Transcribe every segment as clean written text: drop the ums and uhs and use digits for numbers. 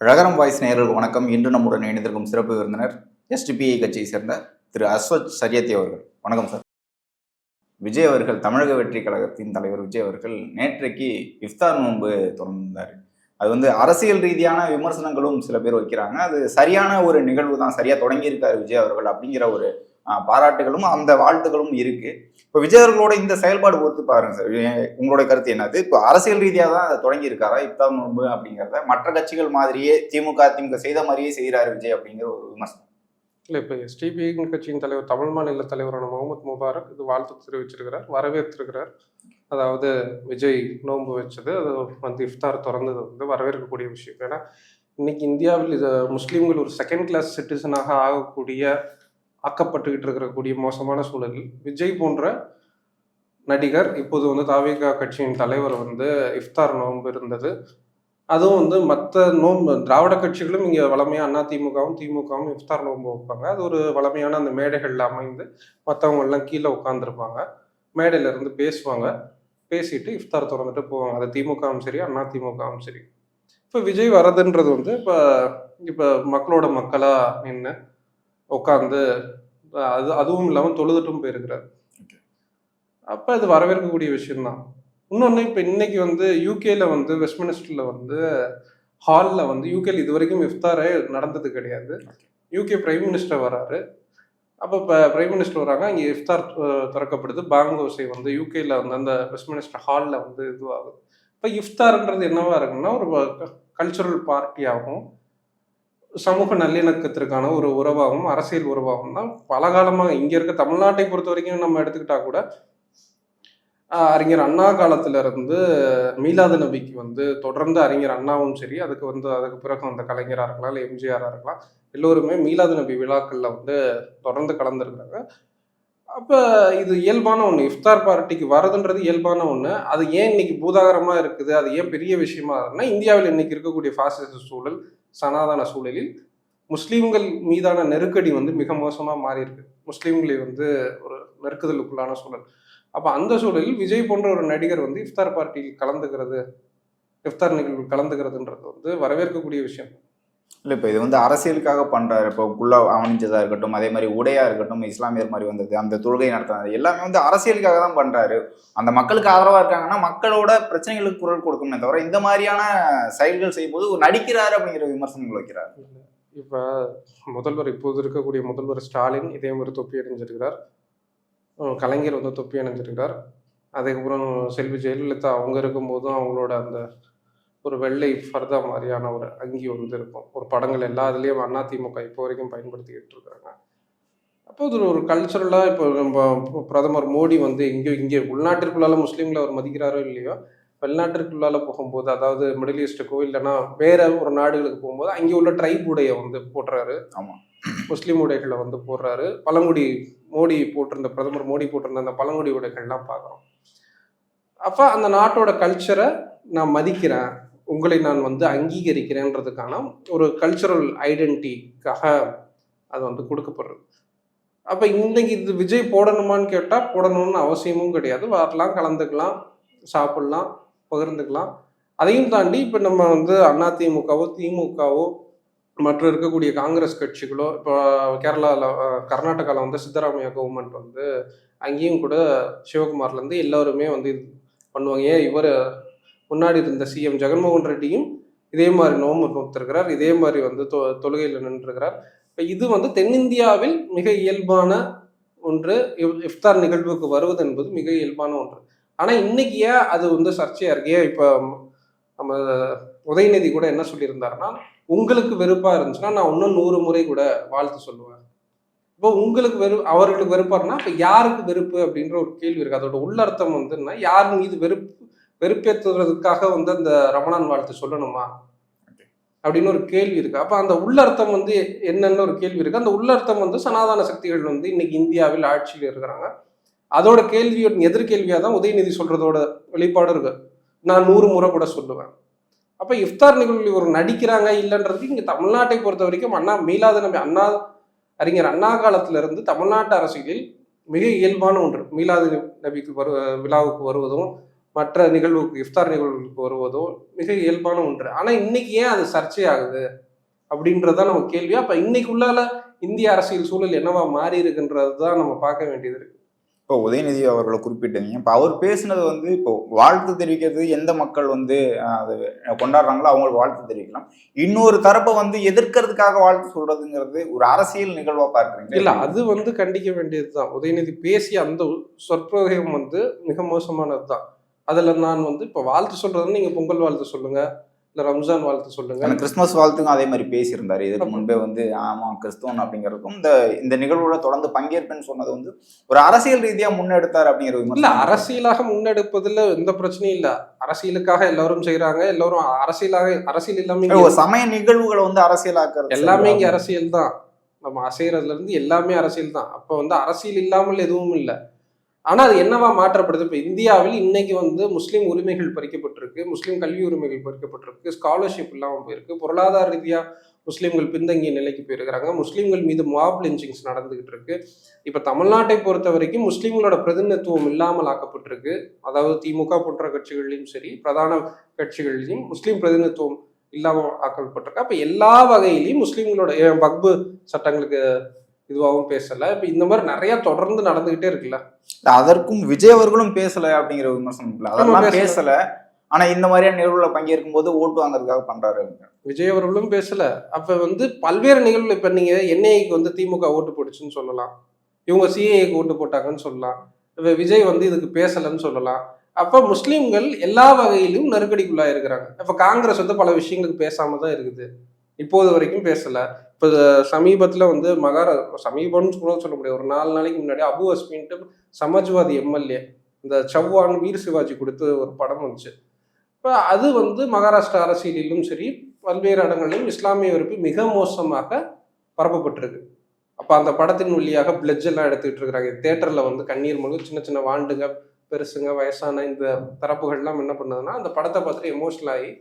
ழகரம் voice நேயர்களுக்கு வணக்கம். இன்று நம்முடன் இணைந்திருக்கும் சிறப்பு விருந்தினர் எஸ்டிபிஐ கட்சியை சேர்ந்த திரு அஸ்வத் சரியத்தி அவர்கள். வணக்கம் சார். விஜய் அவர்கள், தமிழக வெற்றி கழகத்தின் தலைவர் விஜய் அவர்கள் நேற்றைக்கு இஃப்தார் நோன்பு தொடர்ந்தார். அது அரசியல் ரீதியான விமர்சனங்களும் சில பேர் வைக்கிறாங்க. அது சரியான ஒரு நிகழ்வு தான், சரியா தொடங்கியிருக்காரு விஜய் அவர்கள் அப்படிங்கிற ஒரு பாராட்டுகளும் அந்த வாழ்த்துகளும் இருக்கு. இப்போ விஜய் அவர்களோட இந்த செயல்பாடு பொறுத்து பாருங்க சார், உங்களோட கருத்து என்னது? இப்போ அரசியல் ரீதியாக தான் தொடங்கி இருக்காரா இஃப்தார் நோன்பு அப்படிங்கிறத? மற்ற கட்சிகள் மாதிரியே திமுக செய்த மாதிரியே செய்கிறாரு விஜய் அப்படிங்கிற ஒரு விமர்சனம். இல்லை, இப்போ எஸ்டிபிஐ கட்சியின் தலைவர், தமிழ் மாநில தலைவரான முகமது முபாரக் இது வாழ்த்து தெரிவிச்சிருக்கிறார், வரவேற்றிருக்கிறார். அதாவது விஜய் நோன்பு வச்சது, அது இஃப்தார் திறந்தது வரவேற்கக்கூடிய விஷயம். ஏன்னா இன்னைக்கு இந்தியாவில் இது முஸ்லீம்கள் ஒரு செகண்ட் கிளாஸ் சிட்டிசனாக ஆக்கப்பட்டுக்கிட்டு இருக்கக்கூடிய மோசமான சூழலில் விஜய் போன்ற நடிகர், இப்போது தாவேகா கட்சியின் தலைவர் இஃப்தார் நோன்பு இருந்தது. அதுவும் மற்ற நோன்பு திராவிட கட்சிகளும் இங்கே வளமையாக திமுகவும் இஃப்தார் நோன்பு வைப்பாங்க. அது ஒரு வளமையான அந்த மேடைகளில் அமைந்து மற்றவங்க எல்லாம் கீழே உட்காந்துருப்பாங்க, மேடையில இருந்து பேசுவாங்க, பேசிட்டு இஃப்தார் திறந்துட்டு போவாங்க. அது திமுகவும் சரி அதிமுகவும் சரி. இப்போ விஜய் வர்றதுன்றது இப்போ மக்களோட மக்களாக நின்று உட்காந்து அதுவும் இல்லாமல் தொழுதுட்டும் போயிருக்கிறார். அப்போ இது வரவேற்கக்கூடிய விஷயம்தான். இன்னொன்று, இப்போ இன்னைக்கு யூகேல வெஸ்ட்மினிஸ்டர்ல ஹாலில் யூகேல இது வரைக்கும் இஃப்தாரே நடந்தது கிடையாது. யூகே பிரைம் மினிஸ்டர் வராரு. அப்போ இப்போ பிரைம் மினிஸ்டர் வராங்க, இங்கே இஃப்தார் திறக்கப்படுது. பாங்கோசை யூகேல அந்த வெஸ்ட்மினிஸ்டர் ஹாலில் இதுவாகுது. இப்போ இஃப்தார்ன்றது என்னவா இருக்குன்னா, ஒரு கல்ச்சுரல் பார்ட்டியாகவும் சமூக நல்லிணக்கத்திற்கான ஒரு உறவாகவும் அரசியல் உறவாகவும் தான் பல காலமாக இங்கே இருக்க தமிழ்நாட்டை பொறுத்த வரைக்கும் நம்ம எடுத்துக்கிட்டா கூட அறிஞர் அண்ணா காலத்துல இருந்து மீலாது நபிக்கு தொடர்ந்து அறிஞர் அண்ணாவும் சரி, அதுக்கு பிறகு அந்த கலைஞராக இருக்கலாம், இல்லை எம்ஜிஆராக இருக்கலாம், எல்லோருமே மீலாது நபி விழாக்களில் தொடர்ந்து கலந்துருக்காங்க. அப்போ இது இயல்பான ஒன்று. இஃப்தார் பார்ட்டிக்கு வரதுன்றது இயல்பான ஒன்று. அது ஏன் இன்னைக்கு பூதாகரமாக இருக்குது, அது ஏன் பெரிய விஷயமா இருக்குன்னா, இந்தியாவில் இன்னைக்கு இருக்கக்கூடிய பாசிச சூழல், சனாதன சூழலில் முஸ்லீம்கள் மீதான நெருக்கடி மிக மோசமாக மாறி இருக்கு. முஸ்லீம்களை ஒரு நெருக்குதலுக்குள்ளான சூழல். அப்போ அந்த சூழலில் விஜய் போன்ற ஒரு நடிகர் இஃப்தார் பார்ட்டியில் கலந்துக்கிறது, இஃப்தார் நிகழ்வில் கலந்துக்கிறதுன்றது வரவேற்கக்கூடிய விஷயம். இல்லை, இப்போ இது அரசியலுக்காக பண்ணுறாரு. இப்போ குல்லா அணிஞ்சதாக இருக்கட்டும், அதே மாதிரி உடையாக இருக்கட்டும், இஸ்லாமியர் மாதிரி அந்த தொழுகை நடத்துறது எல்லாமே அரசியலுக்காக தான் பண்ணுறாரு. அந்த மக்களுக்கு ஆதரவாக இருக்காங்கன்னா மக்களோட பிரச்சனைகளுக்கு குரல் கொடுக்குமே தவிர இந்த மாதிரியான செயல்கள் செய்யும்போது ஒரு நடிக்கிறாரு அப்படிங்கிற விமர்சனங்கள் வைக்கிறார். இப்போ இப்போது இருக்கக்கூடிய முதல்வர் ஸ்டாலின் இதே மாதிரி தொப்பி அணிஞ்சிருக்கிறார். கலைஞர் தொப்பி அணிஞ்சிருக்கிறார். அதுக்கப்புறம் செல்வி ஜெயலலிதா அவங்க இருக்கும்போதும் அவங்களோட அந்த ஒரு வெள்ளை ஃபர்தா மாதிரியான ஒரு அங்கி இருக்கும். ஒரு படங்கள் எல்லா இதுலேயும் அதிமுக இப்போ வரைக்கும் பயன்படுத்திக்கிட்டு இருக்காங்க. அப்போ இது ஒரு கல்ச்சுரலாக இப்போ நம்ம பிரதமர் மோடி இங்கே உள்நாட்டிற்குள்ளால முஸ்லீம்களை அவர் மதிக்கிறாரோ இல்லையோ, வெளிநாட்டிற்குள்ளால போகும்போது, அதாவது மிடில் ஈஸ்ட்டுக்கோ இல்லைன்னா வேற ஒரு நாடுகளுக்கு போகும்போது அங்கே உள்ள ட்ரைப் உடைய போடுறாரு. ஆமாம், முஸ்லீம் உடைகளை போடுறாரு. பிரதமர் மோடி போட்டிருந்த அந்த பழங்குடி உடைகள்லாம் பார்க்குறோம். அப்போ அந்த நாட்டோட கல்ச்சரை நான் மதிக்கிறேன், உங்களை நான் அங்கீகரிக்கிறேன்றதுக்கான ஒரு கல்ச்சுரல் ஐடென்டிட்டிக்காக அது கொடுக்கப்படுறது. அப்போ இன்னைக்கு இது விஜய் போடணுமான்னு கேட்டால் போடணும்னு அவசியமும் கிடையாது. வரலாம், கலந்துக்கலாம், சாப்பிடலாம், பகிர்ந்துக்கலாம். அதையும் தாண்டி இப்போ நம்ம அதிமுகவோ திமுகவோ மற்ற இருக்கக்கூடிய காங்கிரஸ் கட்சிகளோ, இப்போ கர்நாடகாவில் சித்தராமையா கவர்மெண்ட் அங்கேயும் கூட சிவகுமார்லேருந்து எல்லாருமே இது பண்ணுவாங்க. ஏன் இவர் முன்னாடி இருந்த சிஎம் ஜெகன்மோகன் ரெட்டியும் இதே மாதிரி நோன்பு நோத்திருக்கிறார், இதே மாதிரி தொழுகையில் நின்றுருக்கிறார். இப்போ இது தென்னிந்தியாவில் மிக இயல்பான ஒன்று. இஃப்தார் நிகழ்வுக்கு வருவது என்பது மிக இயல்பான ஒன்று. ஆனால் இன்னைக்கு ஏன் அது சர்ச்சையாக இருக்கு? ஏன் இப்போ நம்ம உதயநிதி கூட என்ன சொல்லியிருந்தாருன்னா, உங்களுக்கு வெறுப்பாக இருந்துச்சுன்னா நான் இன்னும் 100 முறை கூட வாழ்த்து சொல்லுவேன். இப்போ அவர்களுக்கு வெறுப்பாருன்னா இப்போ யாருக்கு வெறுப்பு அப்படின்ற ஒரு கேள்வி இருக்கு. அதோட உள்ளர்த்தம் யார் மீது வெறுப்பேற்றுறதுக்காக அந்த ரமணான் வாழ்த்து சொல்லணுமா அப்படின்னு ஒரு கேள்வி இருக்கு. அப்போ அந்த உள்ளர்த்தம் என்னன்னு ஒரு கேள்வி இருக்கு. அந்த உள்ளர்த்தம் சனாதன சக்திகள் இன்னைக்கு இந்தியாவில் ஆட்சியில் இருக்கிறாங்க. அதோட எதிர்கேள்வியாக தான் உதயநிதி சொல்றதோட வெளிப்பாடு இருக்கு. நான் 100 முறை கூட சொல்லுவேன். அப்போ இஃப்தார் நிகழ்வில் ஒரு நடிக்கிறாங்க இல்லைன்றதுக்கு இங்கே தமிழ்நாட்டை பொறுத்த வரைக்கும் மீலாது நபி அறிஞர் அண்ணா காலத்துல இருந்து தமிழ்நாட்டு அரசியலில் மிக இயல்பான ஒன்று. மீலாது நபிக்கு விழாவுக்கு வருவதும் மற்ற நிகழ்வுக்கு இஃப்தார் நிகழ்வுக்கு வருவதோ மிக இயல்பான ஒன்று. ஆனா இன்னைக்கு ஏன் அது சர்ச்சை ஆகுது அப்படின்றதான் நம்ம கேள்வி. அப்ப இன்னைக்குள்ளால இந்திய அரசியல் சூழல் என்னவா மாறி இருக்குன்றது தான் நம்ம பார்க்க வேண்டியது இருக்கு. இப்போ உதயநிதி அவர்களை குறிப்பிட்டீங்க. இப்போ அவர் பேசுனது வந்து இப்போ வாழ்த்து தெரிவிக்கிறது எந்த மக்கள் வந்து அது கொண்டாடுறாங்களோ அவங்களுக்கு வாழ்த்து தெரிவிக்கலாம். இன்னொரு தரப்பை வந்து எதிர்க்கிறதுக்காக வாழ்த்து சொல்றதுங்கிறது ஒரு அரசியல் நிகழ்வா பார்க்குறீங்க? இல்ல அது வந்து கண்டிக்க வேண்டியதுதான். உதயநிதி பேசிய அந்த சொற்பிரயோகம் வந்து மிக மோசமானதுதான். அதுல நான் வந்து இப்ப வாழ்த்து சொல்றதுன்னு நீங்க பொங்கல் வாழ்த்து சொல்லுங்க, இல்ல ரம்ஜான் வாழ்த்து சொல்லுங்க. கிறிஸ்துமஸ் வாழ்த்துக்கும் அதே மாதிரி பேசியிருந்தாரு. இதுக்கு முன்பே வந்து ஆமா கிறிஸ்துவன் அப்படிங்கிறதுக்கும் இந்த நிகழ்வுல தொடர்ந்து பங்கேற்பேன்னு சொன்னது வந்து ஒரு அரசியல் ரீதியா முன்னெடுத்தார் அப்படிங்கிறது இல்ல அரசியலாக முன்னெடுப்பதுல எந்த பிரச்சனையும் இல்ல. அரசியலுக்காக எல்லாரும் செய்யறாங்க. எல்லாரும் அரசியல் இல்லாம சமய நிகழ்வுகளை வந்து அரசியலாக்குறது எல்லாமே இங்க அரசியல் தான். நம்ம அசைறதுல இருந்து எல்லாமே அரசியல் தான். அப்ப வந்து அரசியல் இல்லாமல் எதுவும் இல்லை. ஆனா அது என்னவா மாற்றப்படுது? இப்ப இந்தியாவில் இன்னைக்கு வந்து முஸ்லீம் உரிமைகள் பறிக்கப்பட்டிருக்கு, முஸ்லீம் கல்வி உரிமைகள் பறிக்கப்பட்டிருக்கு, ஸ்காலர்ஷிப் இல்லாம போயிருக்கு, பொருளாதார ரீதியா முஸ்லீம்கள் பின்தங்கிய நிலைக்கு போயிருக்கிறாங்க, முஸ்லீம்கள் மீது மாப் லிஞ்சிங்ஸ் நடந்துகிட்டு இருக்கு. இப்ப தமிழ்நாட்டை பொறுத்த வரைக்கும் முஸ்லீம்களோட பிரதிநிதித்துவம் இல்லாமல் ஆக்கப்பட்டிருக்கு. அதாவது திமுக போன்ற கட்சிகள்லையும் சரி, பிரதான கட்சிகள்லையும் முஸ்லீம் பிரதிநிதித்துவம் இல்லாமல் ஆக்கப்பட்டிருக்கு. அப்ப எல்லா வகையிலையும் முஸ்லீம்களோட வக்பு சட்டங்களுக்கு இதுவாகவும் பேசல. இப்ப இந்த மாதிரி நிறைய தொடர்ந்து நடந்துகிட்டே இருக்குல்ல. அதற்கும் விஜய் அவர்களும் பேசல அப்படிங்கிற விமர்சனம் இல்லை. அதெல்லாம் பேசல. ஆனா இந்த மாதிரியான நிகழ்வுல பங்கேற்கும் போது ஓட்டு வாங்குறதுக்காக பண்றாரு. விஜய் அவர்களும் பேசல. அப்ப வந்து பல்வேறு நிகழ்வுல இப்ப நீங்க என்ஐக்கு வந்து திமுக ஓட்டு போட்டுச்சுன்னு சொல்லலாம், இவங்க சிஏக்கு ஓட்டு போட்டாங்கன்னு சொல்லலாம், இப்ப விஜய் வந்து இதுக்கு பேசலன்னு சொல்லலாம். அப்ப முஸ்லீம்கள் எல்லா வகையிலும் நெருக்கடிக்குள்ளா இருக்கிறாங்க. இப்ப காங்கிரஸ் வந்து பல விஷயங்களுக்கு பேசாம தான் இருக்குது, இப்போது வரைக்கும் பேசல. இப்போ சமீபத்தில் வந்து சமீபம்னு கூட சொல்ல முடியாது, ஒரு 4 நாளைக்கு முன்னாடி அபு அஸ்மின்ட்டு சமாஜ்வாதி எம்எல்ஏ இந்த சவ்வான் வீர் சிவாஜி கொடுத்து ஒரு படம் வந்துச்சு. இப்போ அது வந்து மகாராஷ்டிரா அரசியலிலும் சரி பல்வேறு இடங்களிலும் இஸ்லாமிய வெறுப்பு மிக மோசமாக பரப்பப்பட்டிருக்கு. அப்போ அந்த படத்தின் வழியாக பிளட்ஜ் எல்லாம் எடுத்துக்கிட்டு இருக்கிறாங்க. தேட்டரில் வந்து கண்ணீர் மல்கு சின்ன சின்ன வாண்டுங்க, பெருசுங்க, வயசான இந்த தரப்புகள்லாம் என்ன பண்ணுதுன்னா அந்த படத்தை பார்த்துட்டு எமோஷனல் ஆகி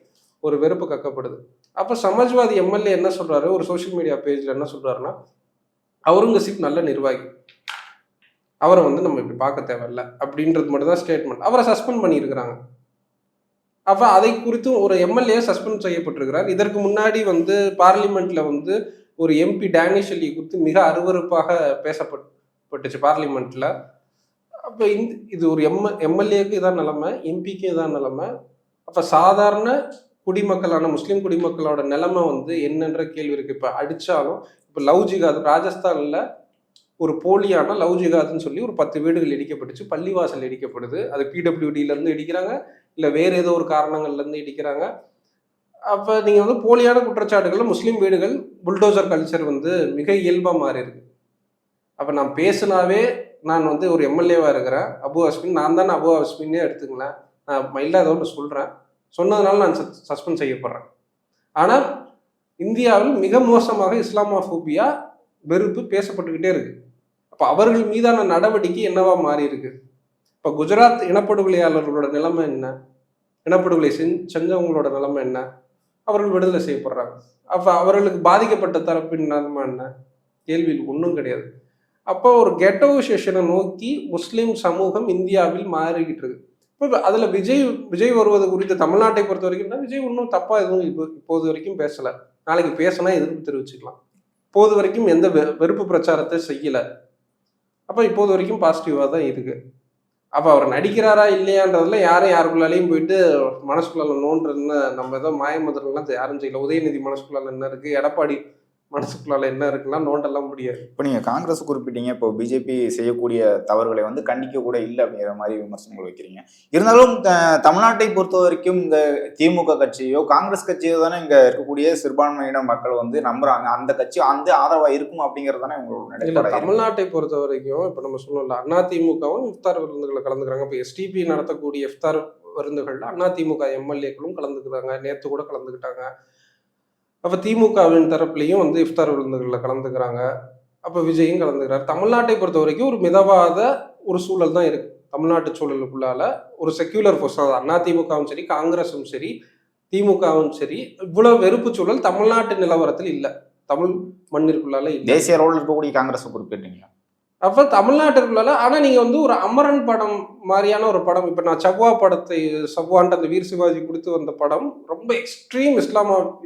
ஒரு வெறுப்பு கக்கப்படுது. அப்போ சமாஜ்வாதி எம்எல்ஏ என்ன சொல்றாரு, ஒரு சோசியல் மீடியா பேஜ்ல என்ன சொல்றாருன்னா, அவுரங்கசீப் நல்ல நிர்வாகி, அவரை வந்து நம்ம இப்படி பார்க்க தேவையில்லை அப்படின்றது மட்டும் தான் ஸ்டேட்மெண்ட். அவரை சஸ்பெண்ட் பண்ணியிருக்கிறாங்க. அப்ப அதை குறித்து ஒரு எம்எல்ஏ சஸ்பெண்ட் செய்யப்பட்டிருக்கிறார். இதற்கு முன்னாடி வந்து பார்லிமெண்ட்ல வந்து ஒரு எம்பி டேனிஷ் அலி குறித்து மிக அருவருப்பாக பேசப்பட்டுச்சு பார்லிமெண்ட்ல. அப்ப இது ஒரு எம்எல்ஏக்கு இதான் நிலைமை, எம்பிக்கு இதான் நிலைமை. அப்ப சாதாரண குடிமக்களான முஸ்லீம் குடிமக்களோட நிலைமை வந்து என்னன்ற கேள்வி இருக்கு. இப்ப அடிச்சாலும் இப்ப லவ் ஜிகாத் ராஜஸ்தான்ல ஒரு போலியான லவ் ஜிகாத்னு சொல்லி ஒரு 10 வீடுகள் இடிக்கப்பட்டுச்சு, பள்ளிவாசல் இடிக்கப்படுது. அது பிடபிள்யூடில இருந்து இடிக்கிறாங்க, இல்ல வேற ஏதோ ஒரு காரணங்கள்ல இருந்து இடிக்கிறாங்க. அப்ப நீங்க வந்து போலியான குற்றச்சாட்டுகள்ல முஸ்லீம் வீடுகள் புல்டோசர் கல்ச்சர் வந்து மிக இயல்பா மாறி இருக்கு. அப்ப நான் பேசுனாவே நான் வந்து ஒரு எம்எல்ஏவா இருக்கிறேன், அபு அஸ்மின், நான் தானே அபு அஸ்மின்னே எடுத்துங்களேன், நான் இல்லாத ஒன்று சொல்றேன், சொன்னதுனால நான் சஸ்பெண்ட் செய்யப்படுறேன். ஆனால் இந்தியாவில் மிக மோசமாக இஸ்லாமோபோபியா வெறுப்பு பேசப்பட்டுக்கிட்டே இருக்கு. அப்போ அவர்கள் மீதான நடவடிக்கை என்னவா மாறி இருக்கு? இப்போ குஜராத் இனப்படுகொலையாளர்களோட நிலைமை என்ன, இனப்படுகொலை செஞ்சவங்களோட நிலைமை என்ன, அவர்கள் விடுதலை செய்யப்படுறாங்க. அப்போ அவர்களுக்கு பாதிக்கப்பட்ட தரப்பின் நிலைமை என்ன, கேள்வியில் ஒன்றும் கிடையாது. அப்போ ஒரு கெட்டோசேஷனை நோக்கி முஸ்லீம் சமூகம் இந்தியாவில் மாறிக்கிட்டு இருக்கு. இப்போ அதில் விஜய் வருவது குறித்து தமிழ்நாட்டை பொறுத்த வரைக்கும் விஜய் ஒன்றும் தப்பாக எதுவும் இப்போது வரைக்கும் பேசலை. நாளைக்கு பேசினா எதிர்ப்பு தெரிவிச்சுக்கலாம். இப்போது வரைக்கும் எந்த வெறுப்பு பிரச்சாரத்தை செய்யலை. அப்போ இப்போது வரைக்கும் பாசிட்டிவாக தான் இருக்கு. அப்போ அவர் நடிக்கிறாரா இல்லையான்றதுல யாருக்குள்ளாலையும் போயிட்டு மனசுக்குள்ளால நோன்றதுன்னு நம்ம ஏதோ மாயமதுரெல்லாம் யாரும் செய்யல. உதயநிதி மனசுக்குள்ளால என்ன இருக்கு, எடப்பாடி மனசுக்குள்ளால என்ன இருக்குலாம் நோண்டெல்லாம் முடியாது. இப்போ நீங்கள் காங்கிரஸ் குறிப்பிட்டீங்க, இப்போ பிஜேபி செய்யக்கூடிய தவறுகளை வந்து கண்டிக்க கூட இல்லை அப்படிங்கிற மாதிரி விமர்சனங்கள் வைக்கிறீங்க. இருந்தாலும் தமிழ்நாட்டை பொறுத்த வரைக்கும் இந்த திமுக கட்சியோ காங்கிரஸ் கட்சியோ தானே இங்கே இருக்கக்கூடிய சிறுபான்மையின மக்கள் வந்து நம்புறாங்க, அந்த கட்சி அந்த ஆதரவாக இருக்கும் அப்படிங்கிறது தானே உங்களோட நிலைப்பாடு. தமிழ்நாட்டை பொறுத்த வரைக்கும் இப்போ நம்ம சொல்லல, அதிமுகவும் இஃப்தார் விருந்துகளை கலந்துக்கிறாங்க. இப்போ எஸ்டிபி நடத்தக்கூடிய இஃப்தார் விருந்துகள்ல அதிமுக எம்எல்ஏக்களும் கலந்துக்கிறாங்க, நேற்று கூட கலந்துக்கிட்டாங்க. அப்போ திமுகவின் தரப்புலையும் வந்து இஃப்தார் விருந்துகளில் கலந்துக்கிறாங்க. அப்போ விஜயும் கலந்துக்கிறார். தமிழ்நாட்டை பொறுத்த வரைக்கும் ஒரு மிதவாத ஒரு சூழல் தான் இருக்கு. தமிழ்நாட்டு சூழலுக்குள்ளால ஒரு செக்யூலர் ஃபோர்ஸ் தான் அதிமுகவும் சரி, காங்கிரஸும் சரி, திமுகவும் சரி, இவ்வளவு வெறுப்பு சூழல் தமிழ்நாட்டு நிலவரத்தில் இல்லை, தமிழ் மண்ணிற்குள்ளால இல்லை. தேசிய அளவில் இருக்கக்கூடிய காங்கிரஸ் குறிப்பிட்டீங்க. அப்ப தமிழ்நாட்டிற்குள்ள ஆனா நீங்க வந்து ஒரு அமரன் படம் மாதிரியான ஒரு படம், இப்ப நான் சவ்வான்ட்டு அந்த வீர் சிவாஜி கொடுத்து வந்த படம் ரொம்ப எக்ஸ்ட்ரீம்